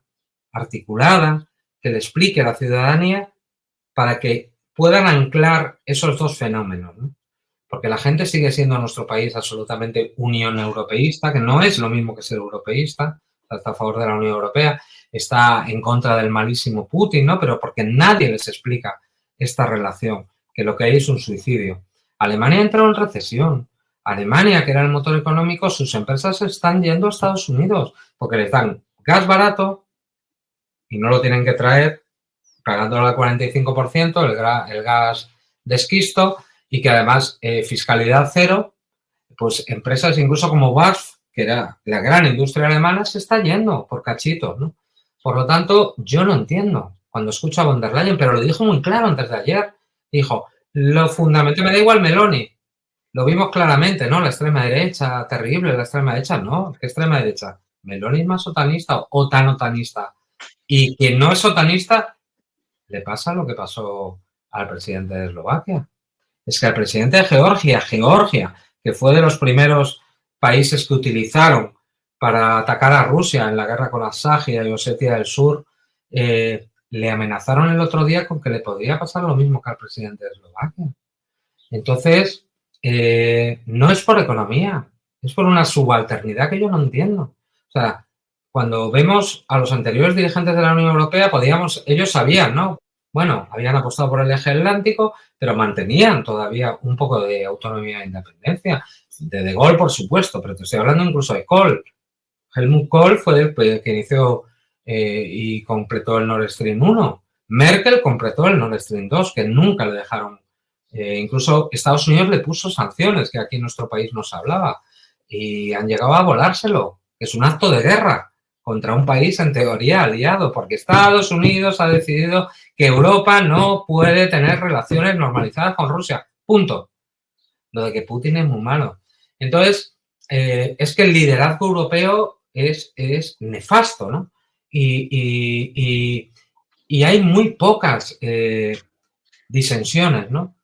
articulada que le explique a la ciudadanía para que puedan anclar esos dos fenómenos, ¿no? Porque la gente sigue siendo en nuestro país absolutamente unión europeísta, que no es lo mismo que ser europeísta, está a favor de la Unión Europea, está en contra del malísimo Putin, ¿no? Pero porque nadie les explica esta relación, que lo que hay es un suicidio. Alemania entró en recesión. Alemania, que era el motor económico, sus empresas están yendo a Estados Unidos porque les dan gas barato y no lo tienen que traer pagándolo al 45%, el gas de esquisto, y que además fiscalidad cero, pues empresas incluso como BASF, que era la gran industria alemana, se está yendo por cachitos, ¿no? Por lo tanto, yo no entiendo cuando escucho a von der Leyen, pero lo dijo muy claro antes de ayer. Dijo, lo fundamental, me da igual Meloni, lo vimos claramente, ¿no? La extrema derecha, terrible, la extrema derecha, no, ¿qué extrema derecha? Meloni es más otanista o tan otanista. Y quien no es otanista, le pasa lo que pasó al presidente de Eslovaquia. Es que al presidente de Georgia, que fue de los primeros países que utilizaron para atacar a Rusia en la guerra con Abjasia y Osetia del Sur, le amenazaron el otro día con que le podría pasar lo mismo que al presidente de Eslovaquia. Entonces, no es por economía, es por una subalternidad que yo no entiendo. O sea, cuando vemos a los anteriores dirigentes de la Unión Europea, ellos sabían, ¿no? Bueno, habían apostado por el eje atlántico, pero mantenían todavía un poco de autonomía e independencia. De Gaulle, por supuesto, pero te estoy hablando incluso de Kohl. Helmut Kohl fue el que inició y completó el Nord Stream 1. Merkel completó el Nord Stream 2, que nunca le dejaron. Incluso Estados Unidos le puso sanciones, que aquí en nuestro país no se hablaba, y han llegado a volárselo. Es un acto de guerra contra un país en teoría aliado, porque Estados Unidos ha decidido que Europa no puede tener relaciones normalizadas con Rusia. Punto. Lo de que Putin es muy malo. Entonces, es que el liderazgo europeo es nefasto, ¿no? Y hay muy pocas disensiones, ¿no?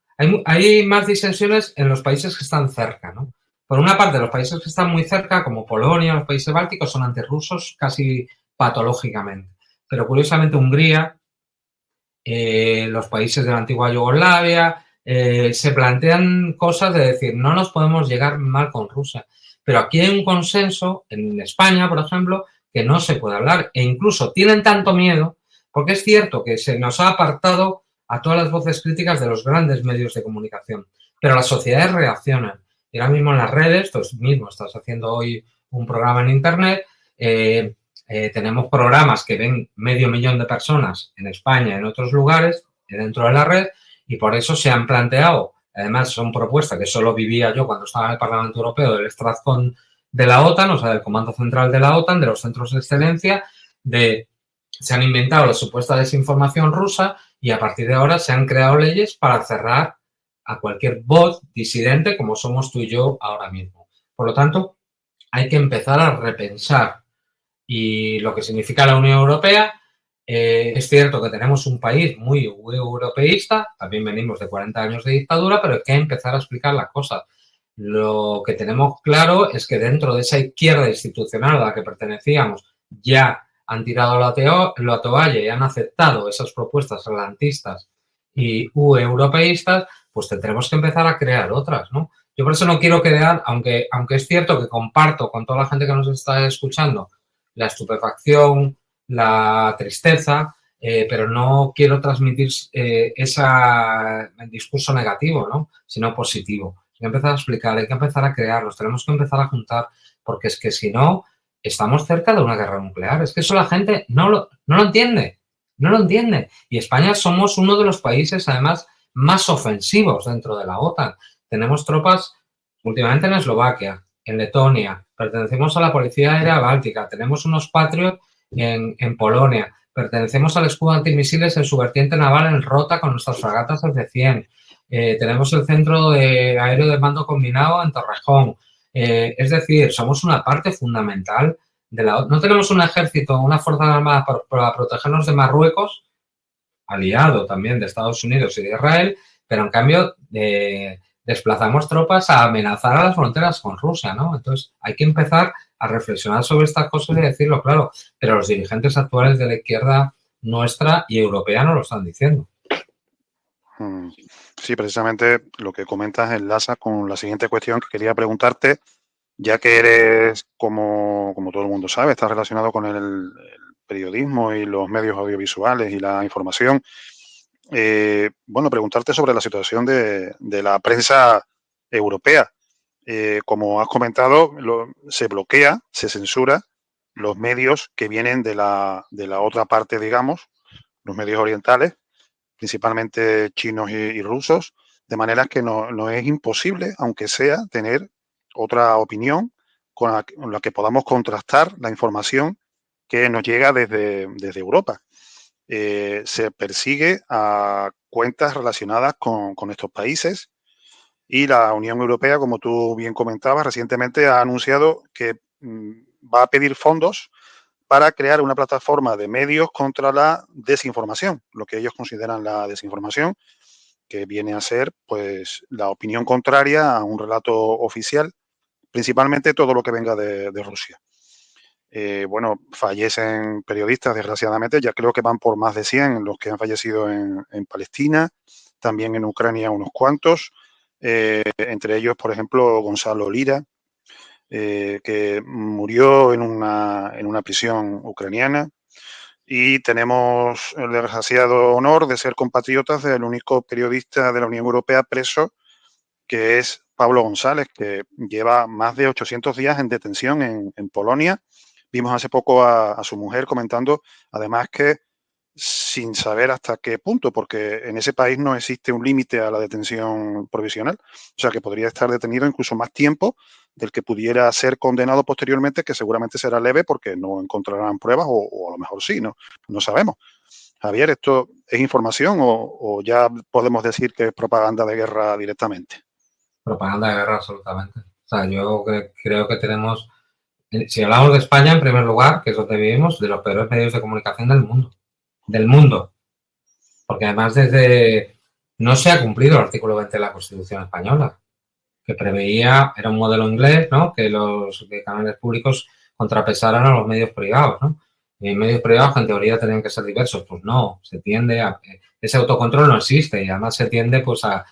Hay más disensiones en los países que están cerca, ¿no? Por una parte, los países que están muy cerca, como Polonia, los países bálticos, son antirrusos casi patológicamente. Pero curiosamente Hungría, los países de la antigua Yugoslavia, se plantean cosas de decir, no nos podemos llegar mal con Rusia. Pero aquí hay un consenso, en España, por ejemplo, que no se puede hablar. E incluso tienen tanto miedo, porque es cierto que se nos ha apartado a todas las voces críticas de los grandes medios de comunicación. Pero las sociedades reaccionan. Y ahora mismo en las redes, tú mismo estás haciendo hoy un programa en Internet, tenemos programas que ven 500.000 de personas en España y en otros lugares dentro de la red, y por eso se han planteado, además son propuestas que solo vivía yo cuando estaba en el Parlamento Europeo, del Stratcom de la OTAN, o sea, del Comando Central de la OTAN, de los centros de excelencia, se han inventado la supuesta desinformación rusa y a partir de ahora se han creado leyes para cerrar a cualquier bot disidente como somos tú y yo ahora mismo. Por lo tanto, hay que empezar a repensar y lo que significa la Unión Europea. Es cierto que tenemos un país muy europeísta, también venimos de 40 años de dictadura, pero hay que empezar a explicar las cosas. Lo que tenemos claro es que dentro de esa izquierda institucional a la que pertenecíamos ya han tirado la toalla y han aceptado esas propuestas atlantistas y europeístas, pues tendremos que empezar a crear otras, ¿no? Yo por eso no quiero quedar, aunque es cierto que comparto con toda la gente que nos está escuchando la estupefacción, la tristeza, pero no quiero transmitir ese discurso negativo, ¿no? Sino positivo. Hay que empezar a explicar, hay que empezar a crearlos, tenemos que empezar a juntar, porque es que si no, estamos cerca de una guerra nuclear. Es que eso la gente no lo entiende, no lo entiende. Y España somos uno de los países, además, más ofensivos dentro de la OTAN. Tenemos tropas últimamente en Eslovaquia, en Letonia, pertenecemos a la Policía Aérea Báltica, tenemos unos Patriot en Polonia, pertenecemos al escudo antimisiles en su vertiente naval en Rota con nuestras fragatas F-100, tenemos el centro aéreo de mando combinado en Torrejón. Es decir, somos una parte fundamental de la OTAN. No tenemos un ejército, una fuerza armada para protegernos de Marruecos, aliado también de Estados Unidos y de Israel, pero en cambio desplazamos tropas a amenazar a las fronteras con Rusia, ¿no? Entonces hay que empezar a reflexionar sobre estas cosas y decirlo claro, pero los dirigentes actuales de la izquierda nuestra y europea no lo están diciendo. Sí, precisamente lo que comentas enlaza con la siguiente cuestión que quería preguntarte, ya que eres, como todo el mundo sabe, estás relacionado con el periodismo y los medios audiovisuales y la información. Bueno, preguntarte sobre la situación de la prensa europea. Como has comentado, se bloquea, se censura los medios que vienen de la otra parte, digamos, los medios orientales, principalmente chinos y rusos, de manera que no es imposible, aunque sea, tener otra opinión con la que podamos contrastar la información que nos llega desde Europa. Se persigue a cuentas relacionadas con estos países y la Unión Europea, como tú bien comentabas, recientemente ha anunciado que va a pedir fondos para crear una plataforma de medios contra la desinformación, lo que ellos consideran la desinformación, que viene a ser pues la opinión contraria a un relato oficial, principalmente todo lo que venga de Rusia. Bueno, fallecen periodistas, desgraciadamente, ya creo que van por más de 100 los que han fallecido en Palestina, también en Ucrania unos cuantos, entre ellos, por ejemplo, Gonzalo Lira, que murió en una prisión ucraniana, y tenemos el desgraciado honor de ser compatriotas del único periodista de la Unión Europea preso, que es Pablo González, que lleva más de 800 días en detención en Polonia. Vimos hace poco a su mujer comentando, además, que sin saber hasta qué punto, porque en ese país no existe un límite a la detención provisional, o sea que podría estar detenido incluso más tiempo del que pudiera ser condenado posteriormente, que seguramente será leve porque no encontrarán pruebas o a lo mejor sí, no sabemos. Javier, ¿esto es información o ya podemos decir que es propaganda de guerra directamente? Propaganda de guerra, absolutamente. O sea, yo creo que tenemos, si hablamos de España, en primer lugar, que es donde vivimos, de los peores medios de comunicación del mundo. Del mundo. Porque además no se ha cumplido el artículo 20 de la Constitución española, que preveía, era un modelo inglés, ¿no? Que los canales públicos contrapesaran a los medios privados, ¿no? Y medios privados que en teoría tenían que ser diversos, pues no, se tiende a... Ese autocontrol no existe y además se tiende pues a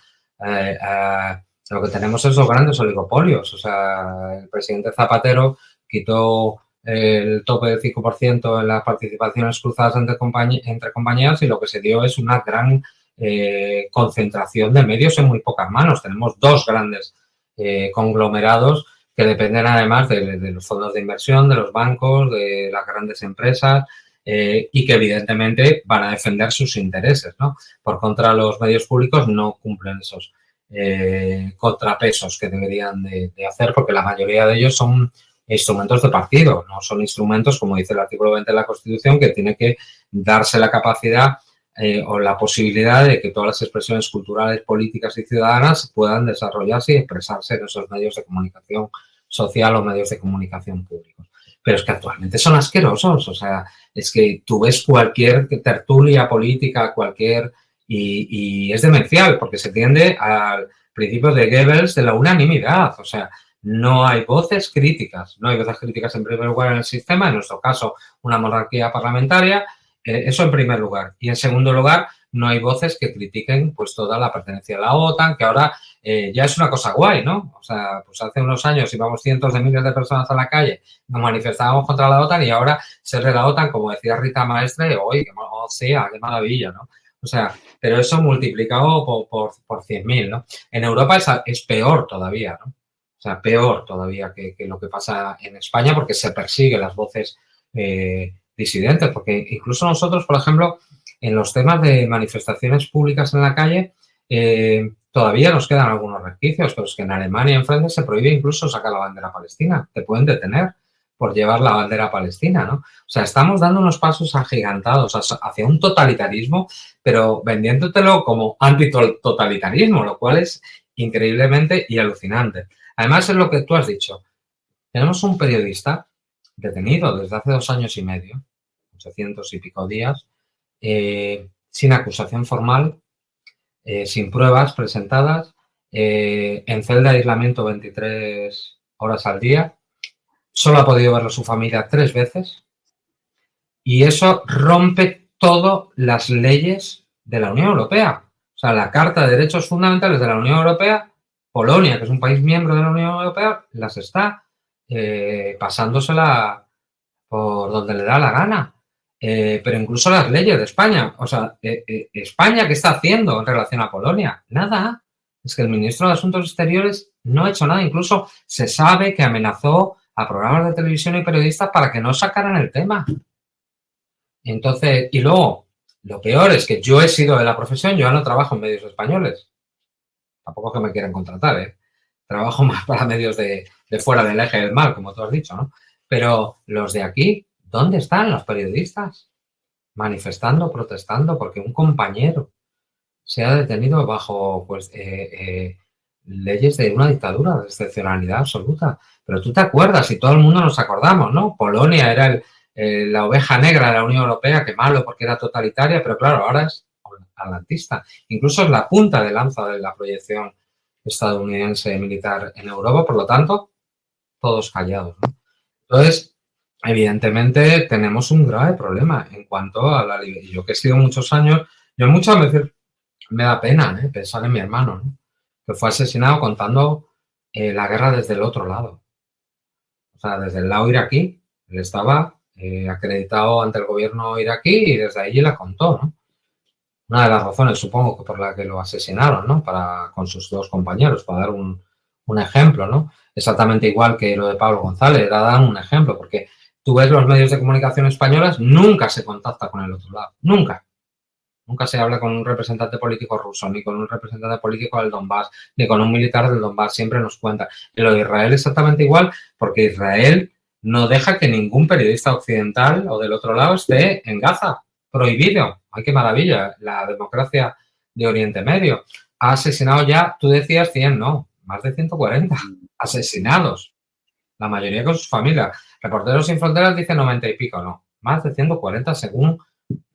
lo que tenemos es los grandes oligopolios. O sea, el presidente Zapatero quitó el tope del 5% en las participaciones cruzadas entre compañías y lo que se dio es una gran concentración de medios en muy pocas manos. Tenemos dos grandes conglomerados que dependen además de los fondos de inversión, de los bancos, de las grandes empresas y que evidentemente van a defender sus intereses, ¿no? Por contra, los medios públicos no cumplen esos contrapesos que deberían de hacer, porque la mayoría de ellos son instrumentos de partido, no son instrumentos, como dice el artículo 20 de la Constitución, que tiene que darse la capacidad o la posibilidad de que todas las expresiones culturales, políticas y ciudadanas puedan desarrollarse y expresarse en esos medios de comunicación social o medios de comunicación públicos. Pero es que actualmente son asquerosos, o sea, es que tú ves cualquier tertulia política, y es demencial, porque se tiende al principio de Goebbels de la unanimidad, o sea, no hay voces críticas. No hay voces críticas en primer lugar en el sistema, en nuestro caso una monarquía parlamentaria, eso en primer lugar. Y en segundo lugar, no hay voces que critiquen pues toda la pertenencia a la OTAN, que ahora ya es una cosa guay, ¿no? O sea, pues hace unos años íbamos cientos de miles de personas a la calle, nos manifestábamos contra la OTAN y ahora ser de la OTAN, como decía Rita Maestre, ¡oye, qué maravilla!, ¿no? O sea, pero eso multiplicado por 100.000, ¿no? En Europa es peor todavía, ¿no? O sea, peor todavía que lo que pasa en España, porque se persigue las voces disidentes, porque incluso nosotros, por ejemplo, en los temas de manifestaciones públicas en la calle, todavía nos quedan algunos resquicios, pero es que en Alemania, en Francia, se prohíbe incluso sacar la bandera palestina. Te pueden detener por llevar la bandera palestina, ¿no? O sea, estamos dando unos pasos agigantados hacia un totalitarismo, pero vendiéndotelo como antitotalitarismo, lo cual es increíblemente y alucinante. Además, es lo que tú has dicho. Tenemos un periodista detenido desde hace 2 años y medio, 800 y pico días, sin acusación formal, sin pruebas presentadas, en celda de aislamiento 23 horas al día. Solo ha podido verlo su familia 3 veces. Y eso rompe todas las leyes de la Unión Europea. O sea, la Carta de Derechos Fundamentales de la Unión Europea, Polonia, que es un país miembro de la Unión Europea, las está pasándosela por donde le da la gana. Pero incluso las leyes de España. O sea, España, ¿qué está haciendo en relación a Polonia? Nada. Es que el ministro de Asuntos Exteriores no ha hecho nada. Incluso se sabe que amenazó a programas de televisión y periodistas para que no sacaran el tema. Entonces, y luego, lo peor es que yo he sido de la profesión, yo no trabajo en medios españoles. Tampoco es que me quieran contratar, ¿eh? Trabajo más para medios de fuera del eje del mal, como tú has dicho, ¿no? Pero los de aquí, ¿dónde están los periodistas? Manifestando, protestando, porque un compañero se ha detenido bajo, pues, leyes de una dictadura, de excepcionalidad absoluta. Pero tú te acuerdas, y todo el mundo nos acordamos, ¿no? Polonia era la oveja negra de la Unión Europea, que malo porque era totalitaria, pero claro, ahora es atlantista. Incluso es la punta de lanza de la proyección estadounidense militar en Europa, por lo tanto, todos callados, ¿no? Entonces, evidentemente, tenemos un grave problema en cuanto a la libertad. Yo que he sido muchos años, yo muchas veces me da pena pensar en mi hermano, ¿no? Que fue asesinado contando la guerra desde el otro lado. O sea, desde el lado iraquí, él estaba acreditado ante el gobierno iraquí y desde allí la contó, ¿no? Una de las razones, supongo, que por la que lo asesinaron, ¿no? Con sus 2 compañeros, para dar un ejemplo, ¿no? Exactamente igual que lo de Pablo González, era dar un ejemplo, porque tú ves los medios de comunicación españoles, nunca se contacta con el otro lado, nunca. Nunca se habla con un representante político ruso, ni con un representante político del Donbass, ni con un militar del Donbass, siempre nos cuentan. Y lo de Israel es exactamente igual, porque Israel no deja que ningún periodista occidental o del otro lado esté en Gaza. Prohibido. ¡Ay, qué maravilla! La democracia de Oriente Medio. Ha asesinado ya, tú decías 100, no, más de 140 asesinados. La mayoría con sus familias. Reporteros Sin Fronteras dice 90 y pico, no. Más de 140 según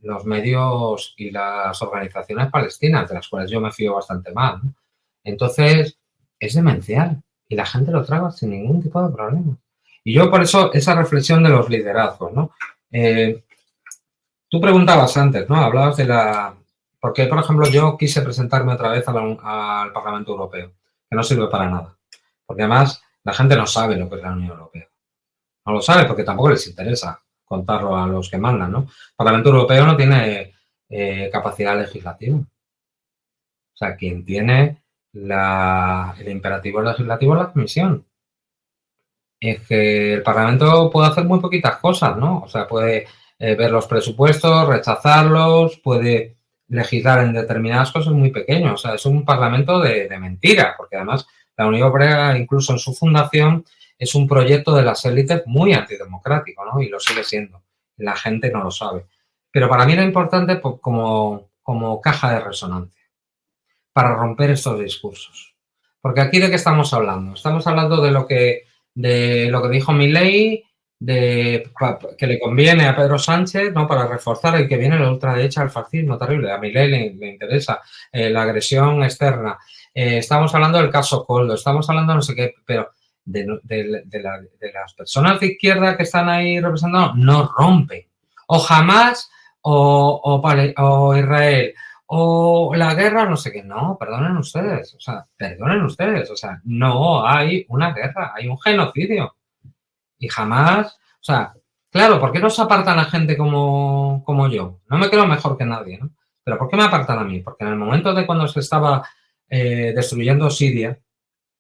los medios y las organizaciones palestinas, de las cuales yo me fío bastante mal, ¿no? Entonces, es demencial y la gente lo traga sin ningún tipo de problema. Y yo por eso, esa reflexión de los liderazgos, ¿no? Tú preguntabas antes, ¿no? Hablabas de la... Porque, por ejemplo, yo quise presentarme otra vez al Parlamento Europeo, que no sirve para nada. Porque además la gente no sabe lo que es la Unión Europea. No lo sabe porque tampoco les interesa contarlo a los que mandan, ¿no? El Parlamento Europeo no tiene capacidad legislativa. O sea, quien tiene el imperativo legislativo es la Comisión. Es que el Parlamento puede hacer muy poquitas cosas, ¿no? O sea, puede ver los presupuestos, rechazarlos, puede legislar en determinadas cosas muy pequeñas. O sea, es un Parlamento de mentira, porque además la Unión Europea, incluso en su fundación, es un proyecto de las élites muy antidemocrático, ¿no? Y lo sigue siendo. La gente no lo sabe. Pero para mí era importante pues, como caja de resonancia para romper estos discursos. Porque aquí ¿de qué estamos hablando? Estamos hablando de lo que dijo Milei, que le conviene a Pedro Sánchez, ¿no? Para reforzar el que viene la ultraderecha, el fascismo terrible. A Milei le interesa la agresión externa. Estamos hablando del caso Koldo, estamos hablando de no sé qué, pero de las personas de izquierda que están ahí representando no rompen. O Hamas o Israel o la guerra, no sé qué. No, perdonen ustedes. O sea, no hay una guerra, hay un genocidio. Y jamás, o sea, claro, ¿por qué no se apartan a gente como yo? No me creo mejor que nadie, ¿no? Pero ¿por qué me apartan a mí? Porque en el momento de cuando se estaba destruyendo Siria,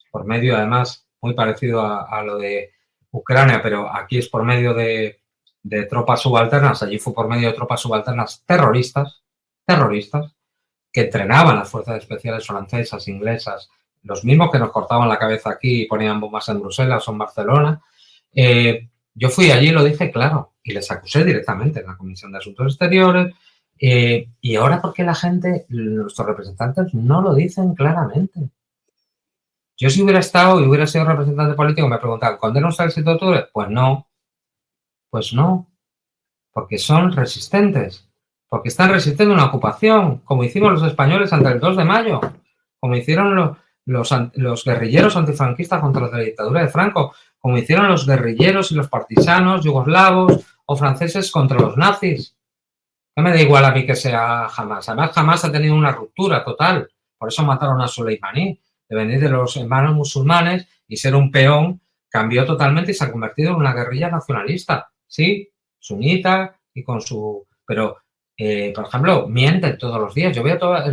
por medio, además, muy parecido a lo de Ucrania, pero aquí es por medio de tropas subalternas, allí fue por medio de tropas subalternas terroristas, que entrenaban las fuerzas especiales francesas, inglesas, los mismos que nos cortaban la cabeza aquí y ponían bombas en Bruselas o en Barcelona. Yo fui allí y lo dije claro, y les acusé directamente en la Comisión de Asuntos Exteriores. Y ahora, ¿por qué la gente, nuestros representantes, no lo dicen claramente? Yo si hubiera estado y hubiera sido representante político me preguntaban, ¿condena usted el 7 de octubre? Pues no, porque son resistentes. porque están resistiendo una ocupación, como hicimos los españoles ante el 2 de mayo, como hicieron los guerrilleros antifranquistas contra la dictadura de Franco, como hicieron los guerrilleros y los partisanos yugoslavos o franceses contra los nazis. No me da igual a mí que sea Hamas. Además, Hamas ha tenido una ruptura total. Por eso mataron a Soleimani. De venir de los hermanos musulmanes y ser un peón, cambió totalmente y se ha convertido en una guerrilla nacionalista. Sí, sunita y con su... Pero, por ejemplo, mienten todos los días. Yo veo todas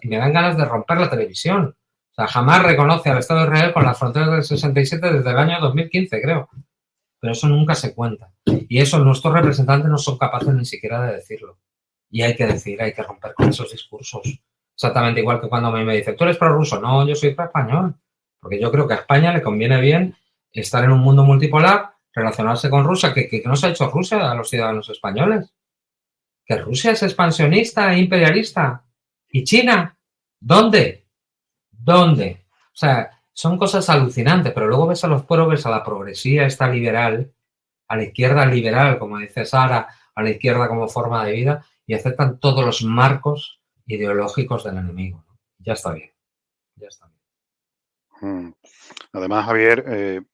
y me dan ganas de romper la televisión. O sea, Hamas reconoce al Estado de Israel con las fronteras del 67 desde el año 2015, creo. Pero eso nunca se cuenta. Y eso nuestros representantes no son capaces ni siquiera de decirlo. Y hay que decir, hay que romper con esos discursos. Exactamente igual que cuando me dice, ¿tú eres prorruso? No, yo soy pro-español. Porque yo creo que a España le conviene bien estar en un mundo multipolar, relacionarse con Rusia, que no se ha hecho Rusia a los ciudadanos españoles. Que Rusia es expansionista e imperialista. ¿Y China? ¿Dónde? ¿Dónde? O sea, son cosas alucinantes, pero luego ves a los pueblos, ves a la progresía esta liberal, a la izquierda liberal, como dice Sara, a la izquierda como forma de vida, y aceptan todos los marcos ideológicos del enemigo. Ya está bien, ya está bien. Además, Javier,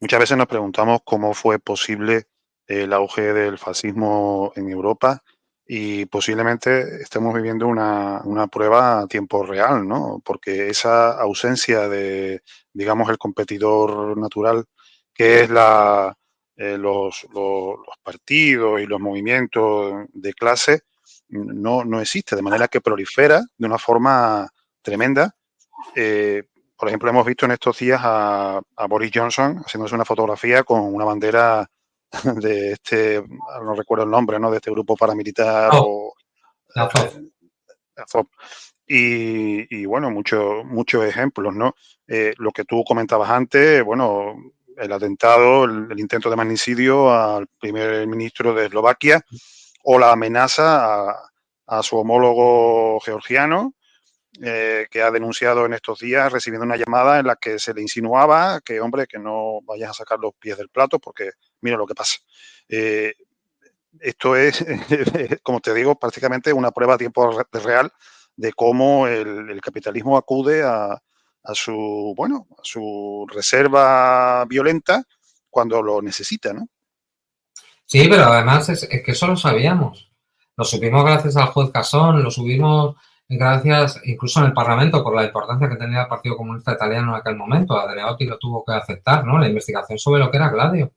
muchas veces nos preguntamos cómo fue posible el auge del fascismo en Europa y posiblemente estemos viviendo una prueba a tiempo real, ¿no? Porque esa ausencia de, digamos, el competidor natural, que es los partidos y los movimientos de clase, no existe, de manera que prolifera de una forma tremenda. Por ejemplo, hemos visto en estos días a Boris Johnson haciéndose una fotografía con una bandera de no recuerdo el nombre, ¿no? De este grupo paramilitar Azov. Y bueno, muchos ejemplos, ¿no? Lo que tú comentabas antes, bueno, el atentado, el intento de magnicidio al primer ministro de Eslovaquia o la amenaza a su homólogo georgiano, que ha denunciado en estos días recibiendo una llamada en la que se le insinuaba que, hombre, que no vayas a sacar los pies del plato porque mira lo que pasa. Esto es, como te digo, prácticamente una prueba a tiempo real de cómo el capitalismo acude a su reserva violenta cuando lo necesita, ¿no? Sí, pero además es que eso lo sabíamos. Lo supimos gracias al juez Casson, lo subimos gracias incluso en el Parlamento por la importancia que tenía el Partido Comunista Italiano en aquel momento. Andreotti lo tuvo que aceptar, ¿no? La investigación sobre lo que era Gladio.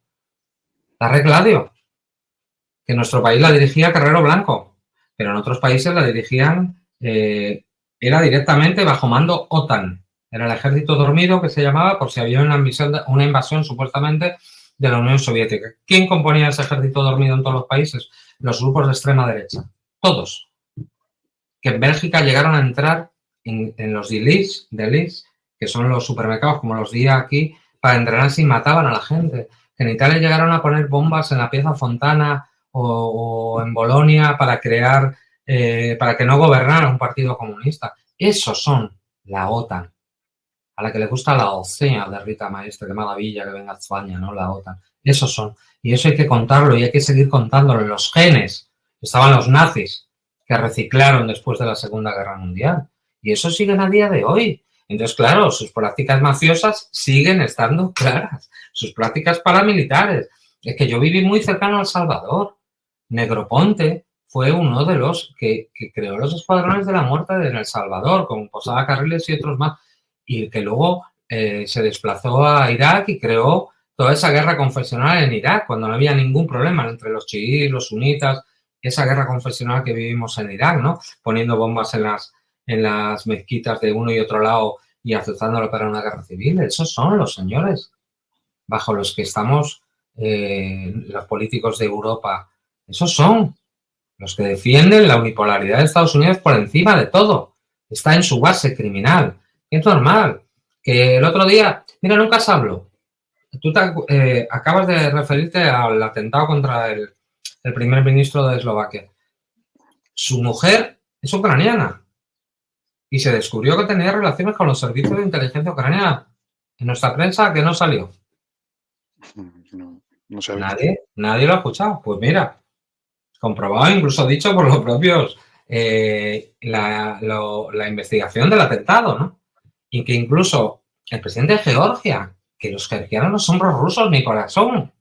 La red Gladio, que en nuestro país la dirigía Carrero Blanco, pero en otros países la dirigían, era directamente bajo mando OTAN. Era el ejército dormido que se llamaba por si había una invasión supuestamente de la Unión Soviética. ¿Quién componía ese ejército dormido en todos los países? Los grupos de extrema derecha. Todos. Que en Bélgica llegaron a entrar en los delis, que son los supermercados como los día aquí, para entrenarse y mataban a la gente. Que en Italia llegaron a poner bombas en la Piazza Fontana o en Bolonia para crear, para que no gobernara un partido comunista. Esos son la OTAN. A la que le gusta la OCEA de Rita Maestre, qué maravilla que venga a España, ¿no? La OTAN. Esos son. Y eso hay que contarlo y hay que seguir contándolo. En los genes estaban los nazis que reciclaron después de la Segunda Guerra Mundial. Y eso siguen a día de hoy. Entonces, claro, sus prácticas mafiosas siguen estando claras. Sus prácticas paramilitares. Es que yo viví muy cercano a El Salvador. Negroponte fue uno de los que creó los escuadrones de la muerte en El Salvador, con Posada Carriles y otros más. Y que luego se desplazó a Irak y creó toda esa guerra confesional en Irak, cuando no había ningún problema entre los chiíes, los sunitas, esa guerra confesional que vivimos en Irak, ¿no? Poniendo bombas en las mezquitas de uno y otro lado y azuzándolo para una guerra civil. Esos son los señores bajo los que estamos los políticos de Europa. Esos son los que defienden la unipolaridad de Estados Unidos por encima de todo. Está en su base criminal. Es normal que el otro día, mira, nunca se habló. Tú acabas de referirte al atentado contra el primer ministro de Eslovaquia. Su mujer es ucraniana y se descubrió que tenía relaciones con los servicios de inteligencia ucraniana. En nuestra prensa, que no salió. No sabía. Nadie lo ha escuchado. Pues mira, comprobado, incluso dicho por los propios, la investigación del atentado, ¿no? Y que incluso el presidente de Georgia, que los georgianos no son prorrusos ni corazón.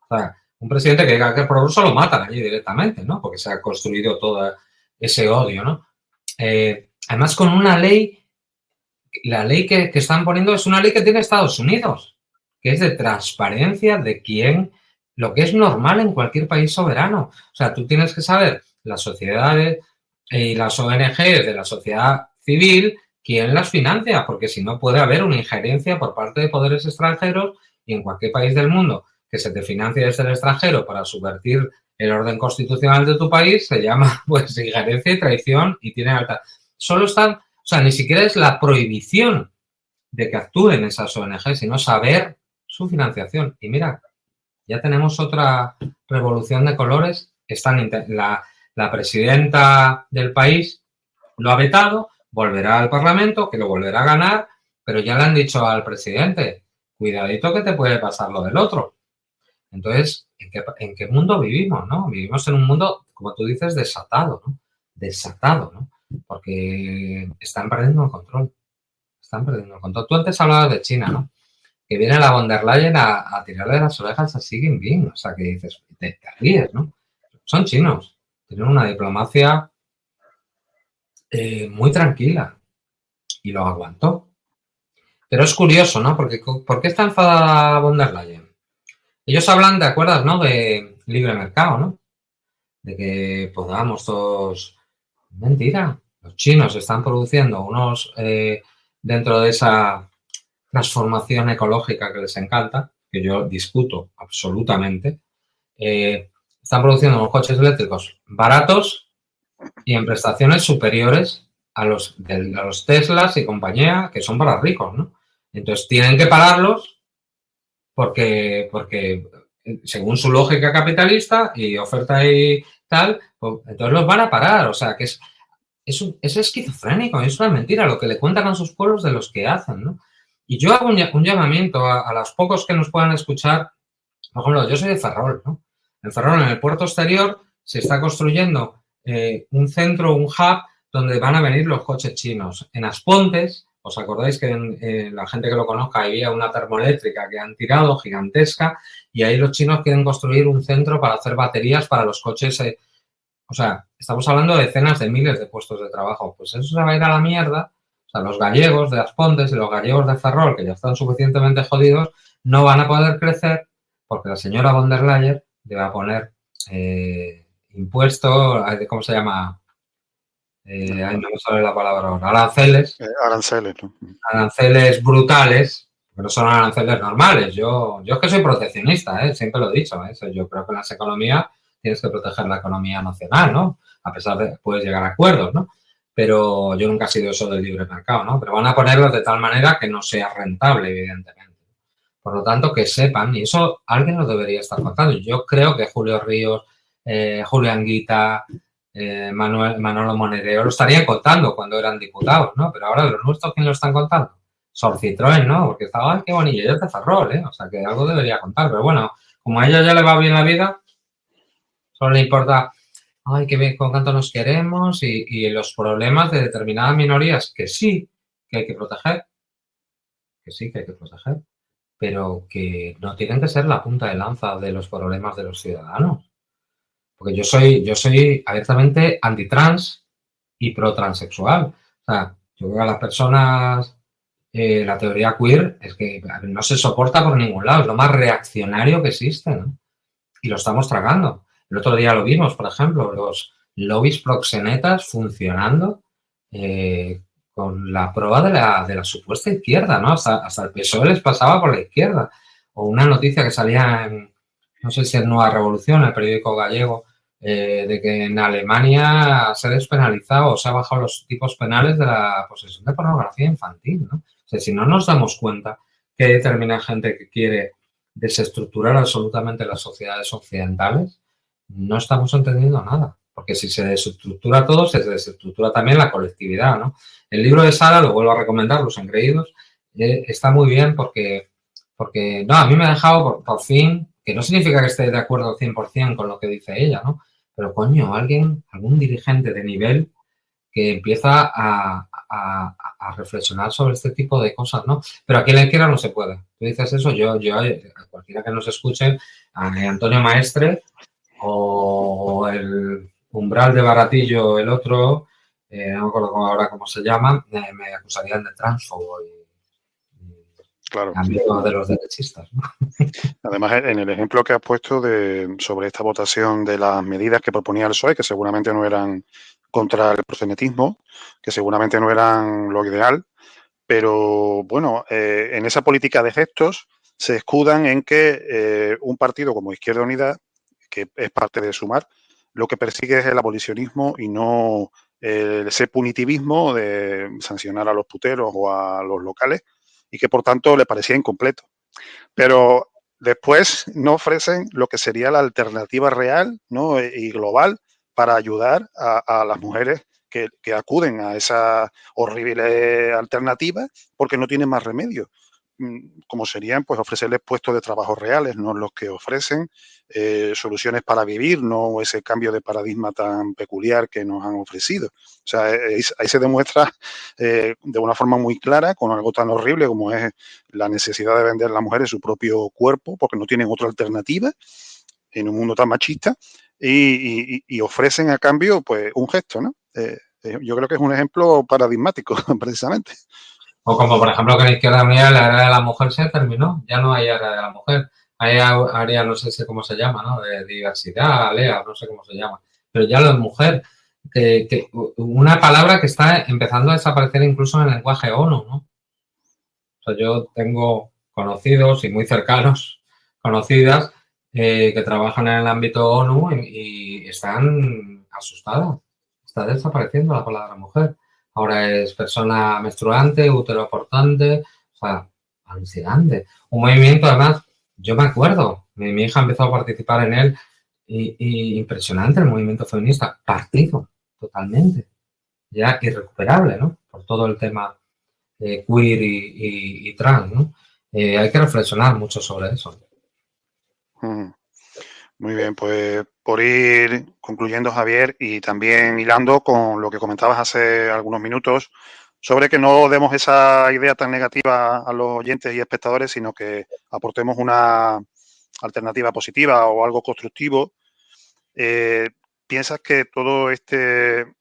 O sea, un presidente que diga que es prorruso lo matan allí directamente, ¿no? Porque se ha construido todo ese odio, ¿no? Además, con una ley, la ley que están poniendo es una ley que tiene Estados Unidos, que es de transparencia de quién, lo que es normal en cualquier país soberano. O sea, tú tienes que saber las sociedades y las ONGs de la sociedad civil, quién las financia, porque si no puede haber una injerencia por parte de poderes extranjeros y en cualquier país del mundo que se te financie desde el extranjero para subvertir el orden constitucional de tu país, se llama pues injerencia y traición y tiene alta. Solo están, o sea, ni siquiera es la prohibición de que actúen esas ONG, sino saber su financiación. Y mira, ya tenemos otra revolución de colores. La presidenta del país lo ha vetado, volverá al Parlamento, que lo volverá a ganar, pero ya le han dicho al presidente, cuidadito que te puede pasar lo del otro. Entonces, ¿en qué mundo vivimos, no? Vivimos en un mundo, como tú dices, desatado, ¿no? Desatado, ¿no? Porque están perdiendo el control. Están perdiendo el control. Tú antes hablabas de China, ¿no? Que viene la von der Leyen a tirarle las orejas a Xi Jinping. O sea, que dices, te ríes, ¿no? Son chinos. Tienen una diplomacia muy tranquila. Y lo aguantó. Pero es curioso, ¿no? Porque ¿por qué está enfadada von der Leyen? Ellos hablan, ¿te acuerdas, no? De libre mercado, ¿no? De que podamos todos... Mentira. Los chinos están produciendo unos... dentro de esa transformación ecológica que les encanta, que yo discuto absolutamente, están produciendo unos coches eléctricos baratos y en prestaciones superiores a los Teslas y compañía, que son para ricos, ¿no? Entonces tienen que pararlos porque según su lógica capitalista y oferta y tal, pues, entonces los van a parar. O sea, que es esquizofrénico, es una mentira lo que le cuentan a sus pueblos de los que hacen, ¿no? Y yo hago un llamamiento a los pocos que nos puedan escuchar. Por ejemplo, yo soy de Ferrol, ¿no? En Ferrol, en el puerto exterior, se está construyendo un centro, un hub, donde van a venir los coches chinos. En Aspontes, ¿os acordáis que la gente que lo conozca había una termoeléctrica que han tirado, gigantesca, y ahí los chinos quieren construir un centro para hacer baterías para los coches? O sea, estamos hablando de decenas de miles de puestos de trabajo. Pues eso se va a ir a la mierda. O sea, los gallegos de Aspontes y los gallegos de Ferrol, que ya están suficientemente jodidos, no van a poder crecer porque la señora von der Leyen le va a poner impuestos, ¿cómo se llama? No me sale la palabra ahora. Aranceles. Aranceles, ¿no? Aranceles brutales, pero no son aranceles normales. Yo es que soy proteccionista, siempre lo he dicho. Yo creo que en las economías tienes que proteger la economía nacional, ¿no? A pesar de que puedes llegar a acuerdos, ¿no? Pero yo nunca he sido eso del libre mercado, ¿no? Pero van a ponerlos de tal manera que no sea rentable, evidentemente. Por lo tanto, que sepan, y eso alguien nos debería estar contando. Yo creo que Julio Ríos, Julián Guita, Manolo Monedero lo estarían contando cuando eran diputados, ¿no? Pero ahora los nuestros, ¿quién lo están contando? Sor Citroën, ¿no? Porque estaba, ¡ay, qué bonito! Ella es de Ferrol, ¿eh? O sea, que algo debería contar. Pero bueno, como a ella ya le va bien la vida, solo le importa, ay, qué bien, con cuánto nos queremos y los problemas de determinadas minorías que sí que hay que proteger, pero que no tienen que ser la punta de lanza de los problemas de los ciudadanos. Porque yo soy abiertamente antitrans y pro-transexual. O sea, yo creo que a las personas, la teoría queer es que no se soporta por ningún lado, es lo más reaccionario que existe, ¿no? Y lo estamos tragando. El otro día lo vimos, por ejemplo, los lobbies proxenetas funcionando con la prueba de la supuesta izquierda, ¿no? Hasta el PSOE les pasaba por la izquierda. O una noticia que salía en, no sé si en Nueva Revolución, el periódico gallego, de que en Alemania se ha despenalizado o se ha bajado los tipos penales de la posesión de pornografía infantil, ¿no? O sea, si no nos damos cuenta que hay determinada gente que quiere desestructurar absolutamente las sociedades occidentales, no estamos entendiendo nada. Porque si se desestructura todo, se desestructura también la colectividad, ¿no? El libro de Sara, lo vuelvo a recomendar, Los Engreídos, está muy bien porque no, a mí me ha dejado por fin, que no significa que esté de acuerdo al 100% con lo que dice ella, ¿no? pero coño, algún dirigente de nivel que empieza a reflexionar sobre este tipo de cosas, ¿no? Pero aquí en la izquierda no se puede. Tú dices eso, yo a cualquiera que nos escuche, a Antonio Maestre o el Umbral de Baratillo, el otro, no me acuerdo ahora cómo se llama, me acusarían de transfobo y Claro. amigo de los derechistas, ¿no? Además, en el ejemplo que has puesto sobre esta votación de las medidas que proponía el PSOE, que seguramente no eran contra el proxenetismo, que seguramente no eran lo ideal, pero bueno, en esa política de gestos se escudan en que un partido como Izquierda Unida, que es parte de Sumar, lo que persigue es el abolicionismo y no ese punitivismo de sancionar a los puteros o a los locales, y que por tanto le parecía incompleto. Pero después no ofrecen lo que sería la alternativa real, ¿no? Y global para ayudar a las mujeres que acuden a esa horrible alternativa porque no tienen más remedio. Como serían, pues, ofrecerles puestos de trabajo reales, no los que ofrecen soluciones para vivir, no ese cambio de paradigma tan peculiar que nos han ofrecido. O sea, ahí se demuestra de una forma muy clara, con algo tan horrible como es la necesidad de vender a las mujeres su propio cuerpo, porque no tienen otra alternativa en un mundo tan machista, y ofrecen a cambio, pues, un gesto, ¿no? Yo creo que es un ejemplo paradigmático, precisamente. O como, por ejemplo, que en Izquierda Unida la era de la mujer se terminó, ya no hay era de la mujer. Hay área, no sé cómo se llama, ¿no? De diversidad, ALEA, no sé cómo se llama. Pero ya lo es mujer. Una palabra que está empezando a desaparecer incluso en el lenguaje ONU, ¿no? O sea, yo tengo conocidos y muy cercanos, conocidas, que trabajan en el ámbito ONU y están asustadas. Está desapareciendo la palabra mujer. Ahora es persona menstruante, útero portante, o sea, alucinante. Un movimiento, además, yo me acuerdo, mi hija empezó a participar en él y impresionante el movimiento feminista, partido, totalmente, ya irrecuperable, ¿no? Por todo el tema queer y trans, ¿no? Hay que reflexionar mucho sobre eso. Muy bien, pues por ir concluyendo, Javier, y también hilando con lo que comentabas hace algunos minutos, sobre que no demos esa idea tan negativa a los oyentes y espectadores, sino que aportemos una alternativa positiva o algo constructivo. ¿Piensas que todo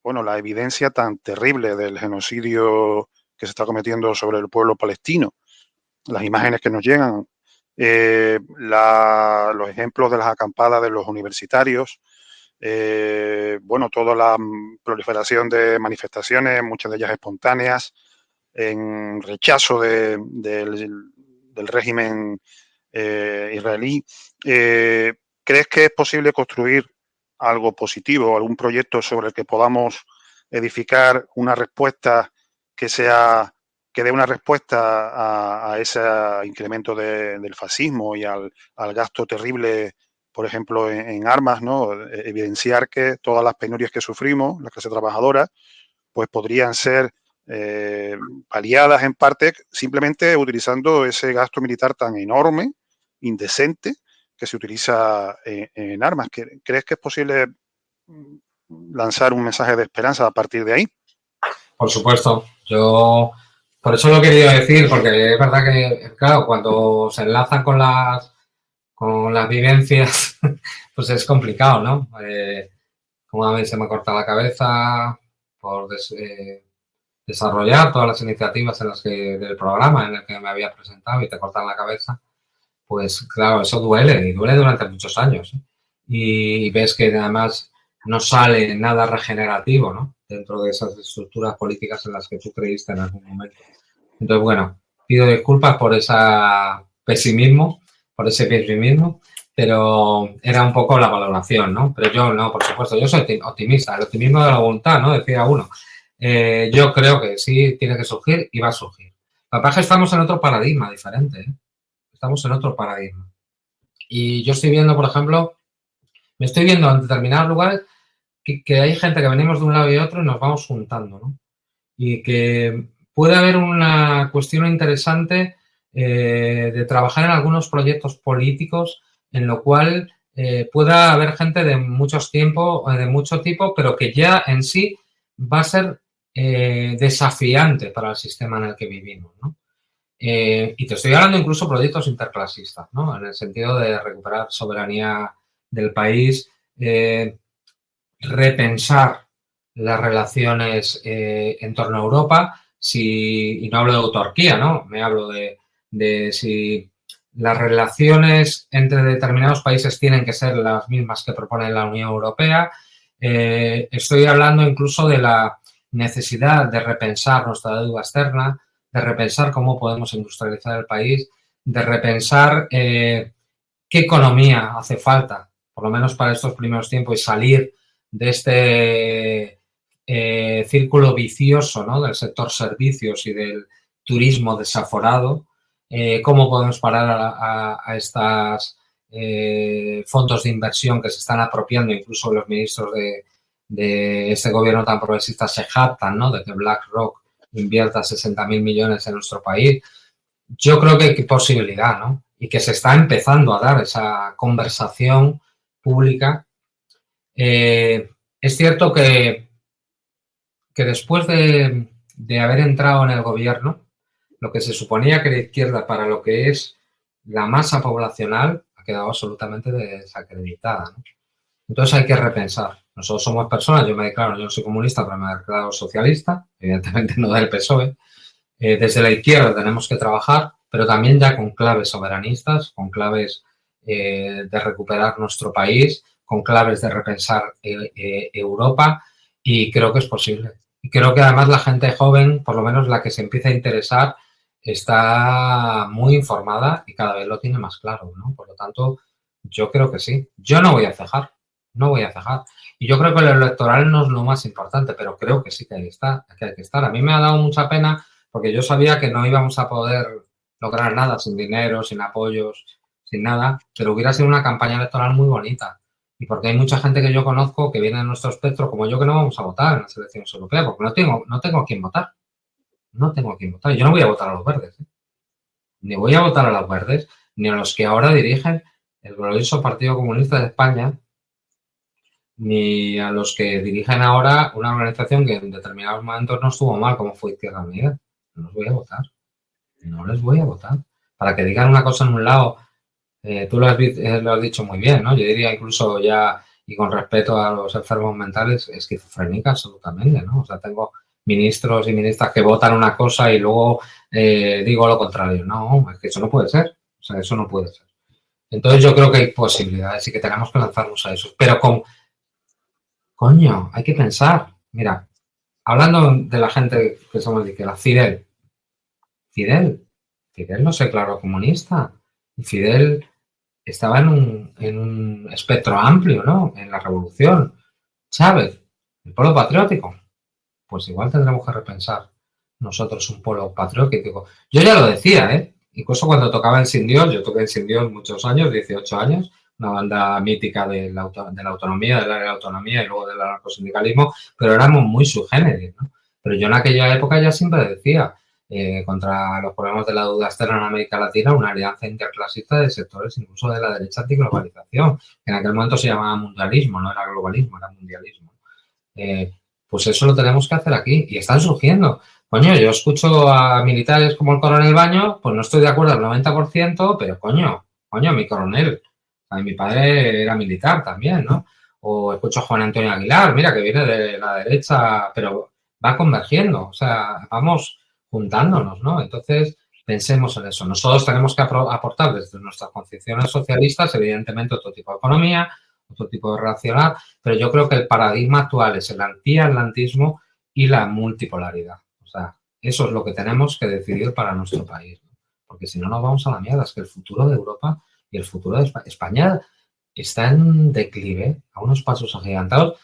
bueno, la evidencia tan terrible del genocidio que se está cometiendo sobre el pueblo palestino, las imágenes que nos llegan, los ejemplos de las acampadas de los universitarios, bueno, toda la proliferación de manifestaciones, muchas de ellas espontáneas, en rechazo del régimen israelí, ¿crees que es posible construir algo positivo, algún proyecto sobre el que podamos edificar una respuesta que sea que dé una respuesta a ese incremento del fascismo y al gasto terrible, por ejemplo, en armas, ¿no? Evidenciar que todas las penurias que sufrimos, la clase trabajadora, pues podrían ser paliadas en parte simplemente utilizando ese gasto militar tan enorme, indecente, que se utiliza en armas. ¿Crees que es posible lanzar un mensaje de esperanza a partir de ahí? Por supuesto, yo por eso lo he querido decir, porque es verdad que, claro, cuando se enlazan con las vivencias, pues es complicado, ¿no? Como a mí se me corta la cabeza por desarrollar todas las iniciativas del programa en el que me había presentado y te cortan la cabeza, pues claro, eso duele y duele durante muchos años. Y ves que además no sale nada regenerativo, ¿no? Dentro de esas estructuras políticas en las que tú creíste en algún momento. Entonces, bueno, pido disculpas por ese pesimismo, pero era un poco la valoración, ¿no? Pero yo no, por supuesto, yo soy optimista, el optimismo de la voluntad, ¿no? Decía uno. Yo creo que sí tiene que surgir y va a surgir. La verdad es que estamos en otro paradigma diferente, ¿eh? Estamos en otro paradigma. Y yo estoy viendo, por ejemplo, me estoy viendo en determinados lugares que hay gente que venimos de un lado y otro y nos vamos juntando, ¿no? Y que puede haber una cuestión interesante de trabajar en algunos proyectos políticos en lo cual pueda haber gente de mucho tipo, pero que ya en sí va a ser desafiante para el sistema en el que vivimos, ¿no? Y te estoy hablando incluso de proyectos interclasistas, ¿no? En el sentido de recuperar soberanía del país, repensar las relaciones en torno a Europa, y no hablo de autarquía, ¿no? Me hablo de si las relaciones entre determinados países tienen que ser las mismas que propone la Unión Europea. Estoy hablando incluso de la necesidad de repensar nuestra deuda externa, de repensar cómo podemos industrializar el país, de repensar qué economía hace falta, por lo menos para estos primeros tiempos, y salir de este círculo vicioso, ¿no? Del sector servicios y del turismo desaforado. Cómo podemos parar a estos fondos de inversión que se están apropiando, incluso los ministros de este gobierno tan progresista se jactan, ¿no? De que BlackRock invierta 60.000 millones en nuestro país. Yo creo que hay posibilidad, ¿no? Y que se está empezando a dar esa conversación pública. Es cierto que después de haber entrado en el gobierno, lo que se suponía que la izquierda para lo que es la masa poblacional ha quedado absolutamente desacreditada, ¿no? Entonces hay que repensar. Nosotros somos personas, yo no soy comunista, pero me declaro socialista, evidentemente no del PSOE. Desde la izquierda tenemos que trabajar, pero también ya con claves soberanistas, con claves de recuperar nuestro país, con claves de repensar Europa, y creo que es posible. Y creo que además la gente joven, por lo menos la que se empieza a interesar, está muy informada y cada vez lo tiene más claro, ¿no? Por lo tanto, yo creo que sí. Yo no voy a cejar, no voy a cejar. Y yo creo que lo electoral no es lo más importante, pero creo que sí que hay que estar. A mí me ha dado mucha pena porque yo sabía que no íbamos a poder lograr nada sin dinero, sin apoyos, sin nada, pero hubiera sido una campaña electoral muy bonita. Y porque hay mucha gente que yo conozco que viene de nuestro espectro, como yo, que no vamos a votar en las elecciones europeas, porque no tengo a quién votar. No tengo a quién votar. Yo no voy a votar a los verdes, ¿eh? Ni voy a votar a los verdes, ni a los que ahora dirigen el glorioso Partido Comunista de España, ni a los que dirigen ahora una organización que en determinados momentos no estuvo mal, como fue Izquierda Unida. No los voy a votar. No les voy a votar. Para que digan una cosa en un lado, tú lo has dicho muy bien, ¿no? Yo diría incluso ya, y con respeto a los enfermos mentales, esquizofrénica absolutamente, ¿no? O sea, tengo ministros y ministras que votan una cosa y luego digo lo contrario. No, es que eso no puede ser. O sea, eso no puede ser. Entonces yo creo que hay posibilidades y que tenemos que lanzarnos a eso. Pero coño, hay que pensar. Mira, hablando de la gente que somos de izquierda, Fidel no se declaró comunista. Fidel estaba en un espectro amplio, ¿no? En la revolución. Chávez, el pueblo patriótico. Pues igual tendremos que repensar nosotros un pueblo patriótico. Yo ya lo decía, ¿eh? Incluso cuando tocaba en Sin Dios, yo toqué en Sin Dios muchos años, 18 años, una banda mítica de la autonomía, del área de la autonomía y luego del anarcosindicalismo, pero éramos muy subgéneros, ¿no? Pero yo en aquella época ya siempre decía, contra los problemas de la deuda externa en América Latina, una alianza interclasista de sectores incluso de la derecha antiglobalización, que en aquel momento se llamaba mundialismo, no era globalismo, era mundialismo. Pues eso lo tenemos que hacer aquí y están surgiendo. Coño, yo escucho a militares como el coronel Baños, pues no estoy de acuerdo al 90%, pero coño, mi coronel. Mi padre era militar también, ¿no? O escucho a Juan Antonio Aguilar, mira, que viene de la derecha, pero va convergiendo, o sea, vamos juntándonos, ¿no? Entonces, pensemos en eso. Nosotros tenemos que aportar desde nuestras concepciones socialistas, evidentemente, otro tipo de economía, otro tipo de relacionar, pero yo creo que el paradigma actual es el antiatlantismo y la multipolaridad. O sea, eso es lo que tenemos que decidir para nuestro país, ¿no? Porque si no nos vamos a la mierda. Es que el futuro de Europa y el futuro de España está en declive a unos pasos agigantados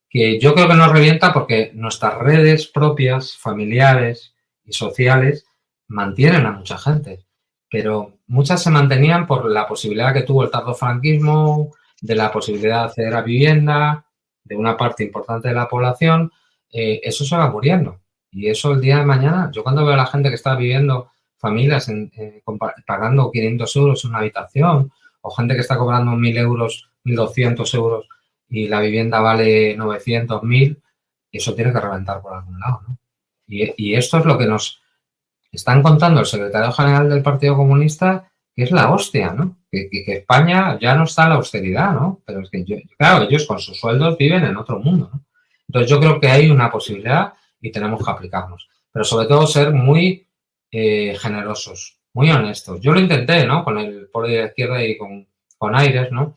que yo creo que nos revienta porque nuestras redes propias, familiares y sociales mantienen a mucha gente, pero muchas se mantenían por la posibilidad que tuvo el tardofranquismo, de la posibilidad de acceder a vivienda, de una parte importante de la población. Eso se va muriendo. Y eso el día de mañana, yo cuando veo a la gente que está viviendo, familias pagando 500 euros en una habitación, o gente que está cobrando 1.000 euros 1.200 euros y la vivienda vale 900, 1.000, eso tiene que reventar por algún lado, ¿no? Y esto es lo que nos están contando el secretario general del Partido Comunista, que es la hostia, ¿no? Que España ya no está en la austeridad, ¿no? Pero es que, claro, ellos con sus sueldos viven en otro mundo, ¿no? Entonces, yo creo que hay una posibilidad y tenemos que aplicarnos. Pero sobre todo ser muy generosos, muy honestos. Yo lo intenté, ¿no? Con el Polo de la Izquierda y con Aires, ¿no?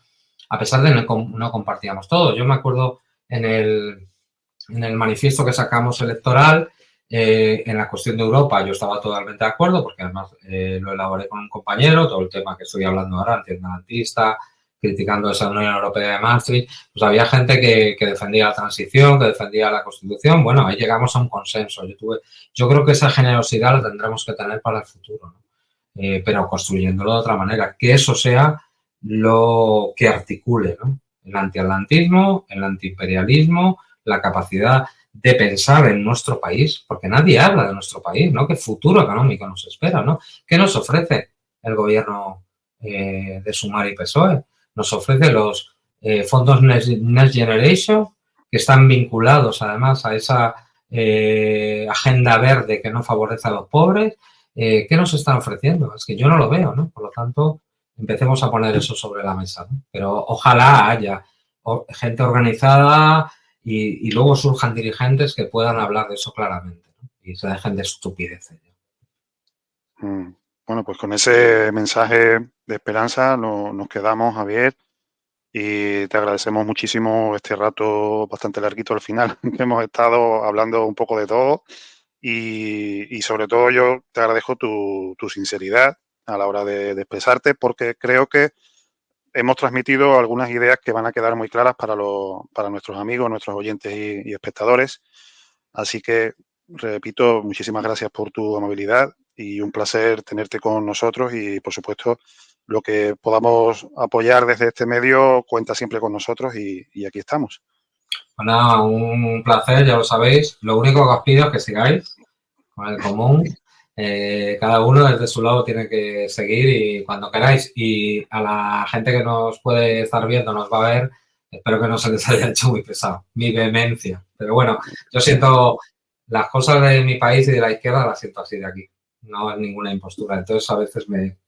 A pesar de no compartíamos todo. Yo me acuerdo en el manifiesto que sacamos electoral, en la cuestión de Europa yo estaba totalmente de acuerdo porque además lo elaboré con un compañero, todo el tema que estoy hablando ahora, antiatlantista, criticando esa Unión Europea de Maastricht, pues había gente que defendía la transición, que defendía la Constitución. Bueno, ahí llegamos a un consenso. Yo creo que esa generosidad la tendremos que tener para el futuro, ¿no? Pero construyéndolo de otra manera, que eso sea lo que articule, ¿no? El antiatlantismo, el antiimperialismo, la capacidad de pensar en nuestro país, porque nadie habla de nuestro país, ¿no? ¿Qué futuro económico nos espera, ¿no? ¿Qué nos ofrece el gobierno de Sumar y PSOE? Nos ofrece los fondos Next Generation, que están vinculados además a esa agenda verde que no favorece a los pobres. ¿Qué nos están ofreciendo? Es que yo no lo veo, ¿no? Por lo tanto, empecemos a poner eso sobre la mesa, ¿no? Pero ojalá haya gente organizada y luego surjan dirigentes que puedan hablar de eso claramente, ¿no? Y se dejen de estupideces. Bueno, pues con ese mensaje de esperanza nos quedamos, Javier, y te agradecemos muchísimo este rato bastante larguito al final, que hemos estado hablando un poco de todo y sobre todo yo te agradezco tu sinceridad a la hora de expresarte, porque creo que hemos transmitido algunas ideas que van a quedar muy claras para nuestros amigos, nuestros oyentes y espectadores. Así que, repito, muchísimas gracias por tu amabilidad y un placer tenerte con nosotros y, por supuesto, lo que podamos apoyar desde este medio cuenta siempre con nosotros y aquí estamos. Bueno, un placer, ya lo sabéis. Lo único que os pido es que sigáis con el común. Cada uno desde su lado tiene que seguir y cuando queráis. Y a la gente que nos puede estar viendo, nos va a ver, espero que no se les haya hecho muy pesado mi vehemencia. Pero bueno, yo siento las cosas de mi país y de la izquierda las siento así de aquí. No es ninguna impostura. Entonces a veces me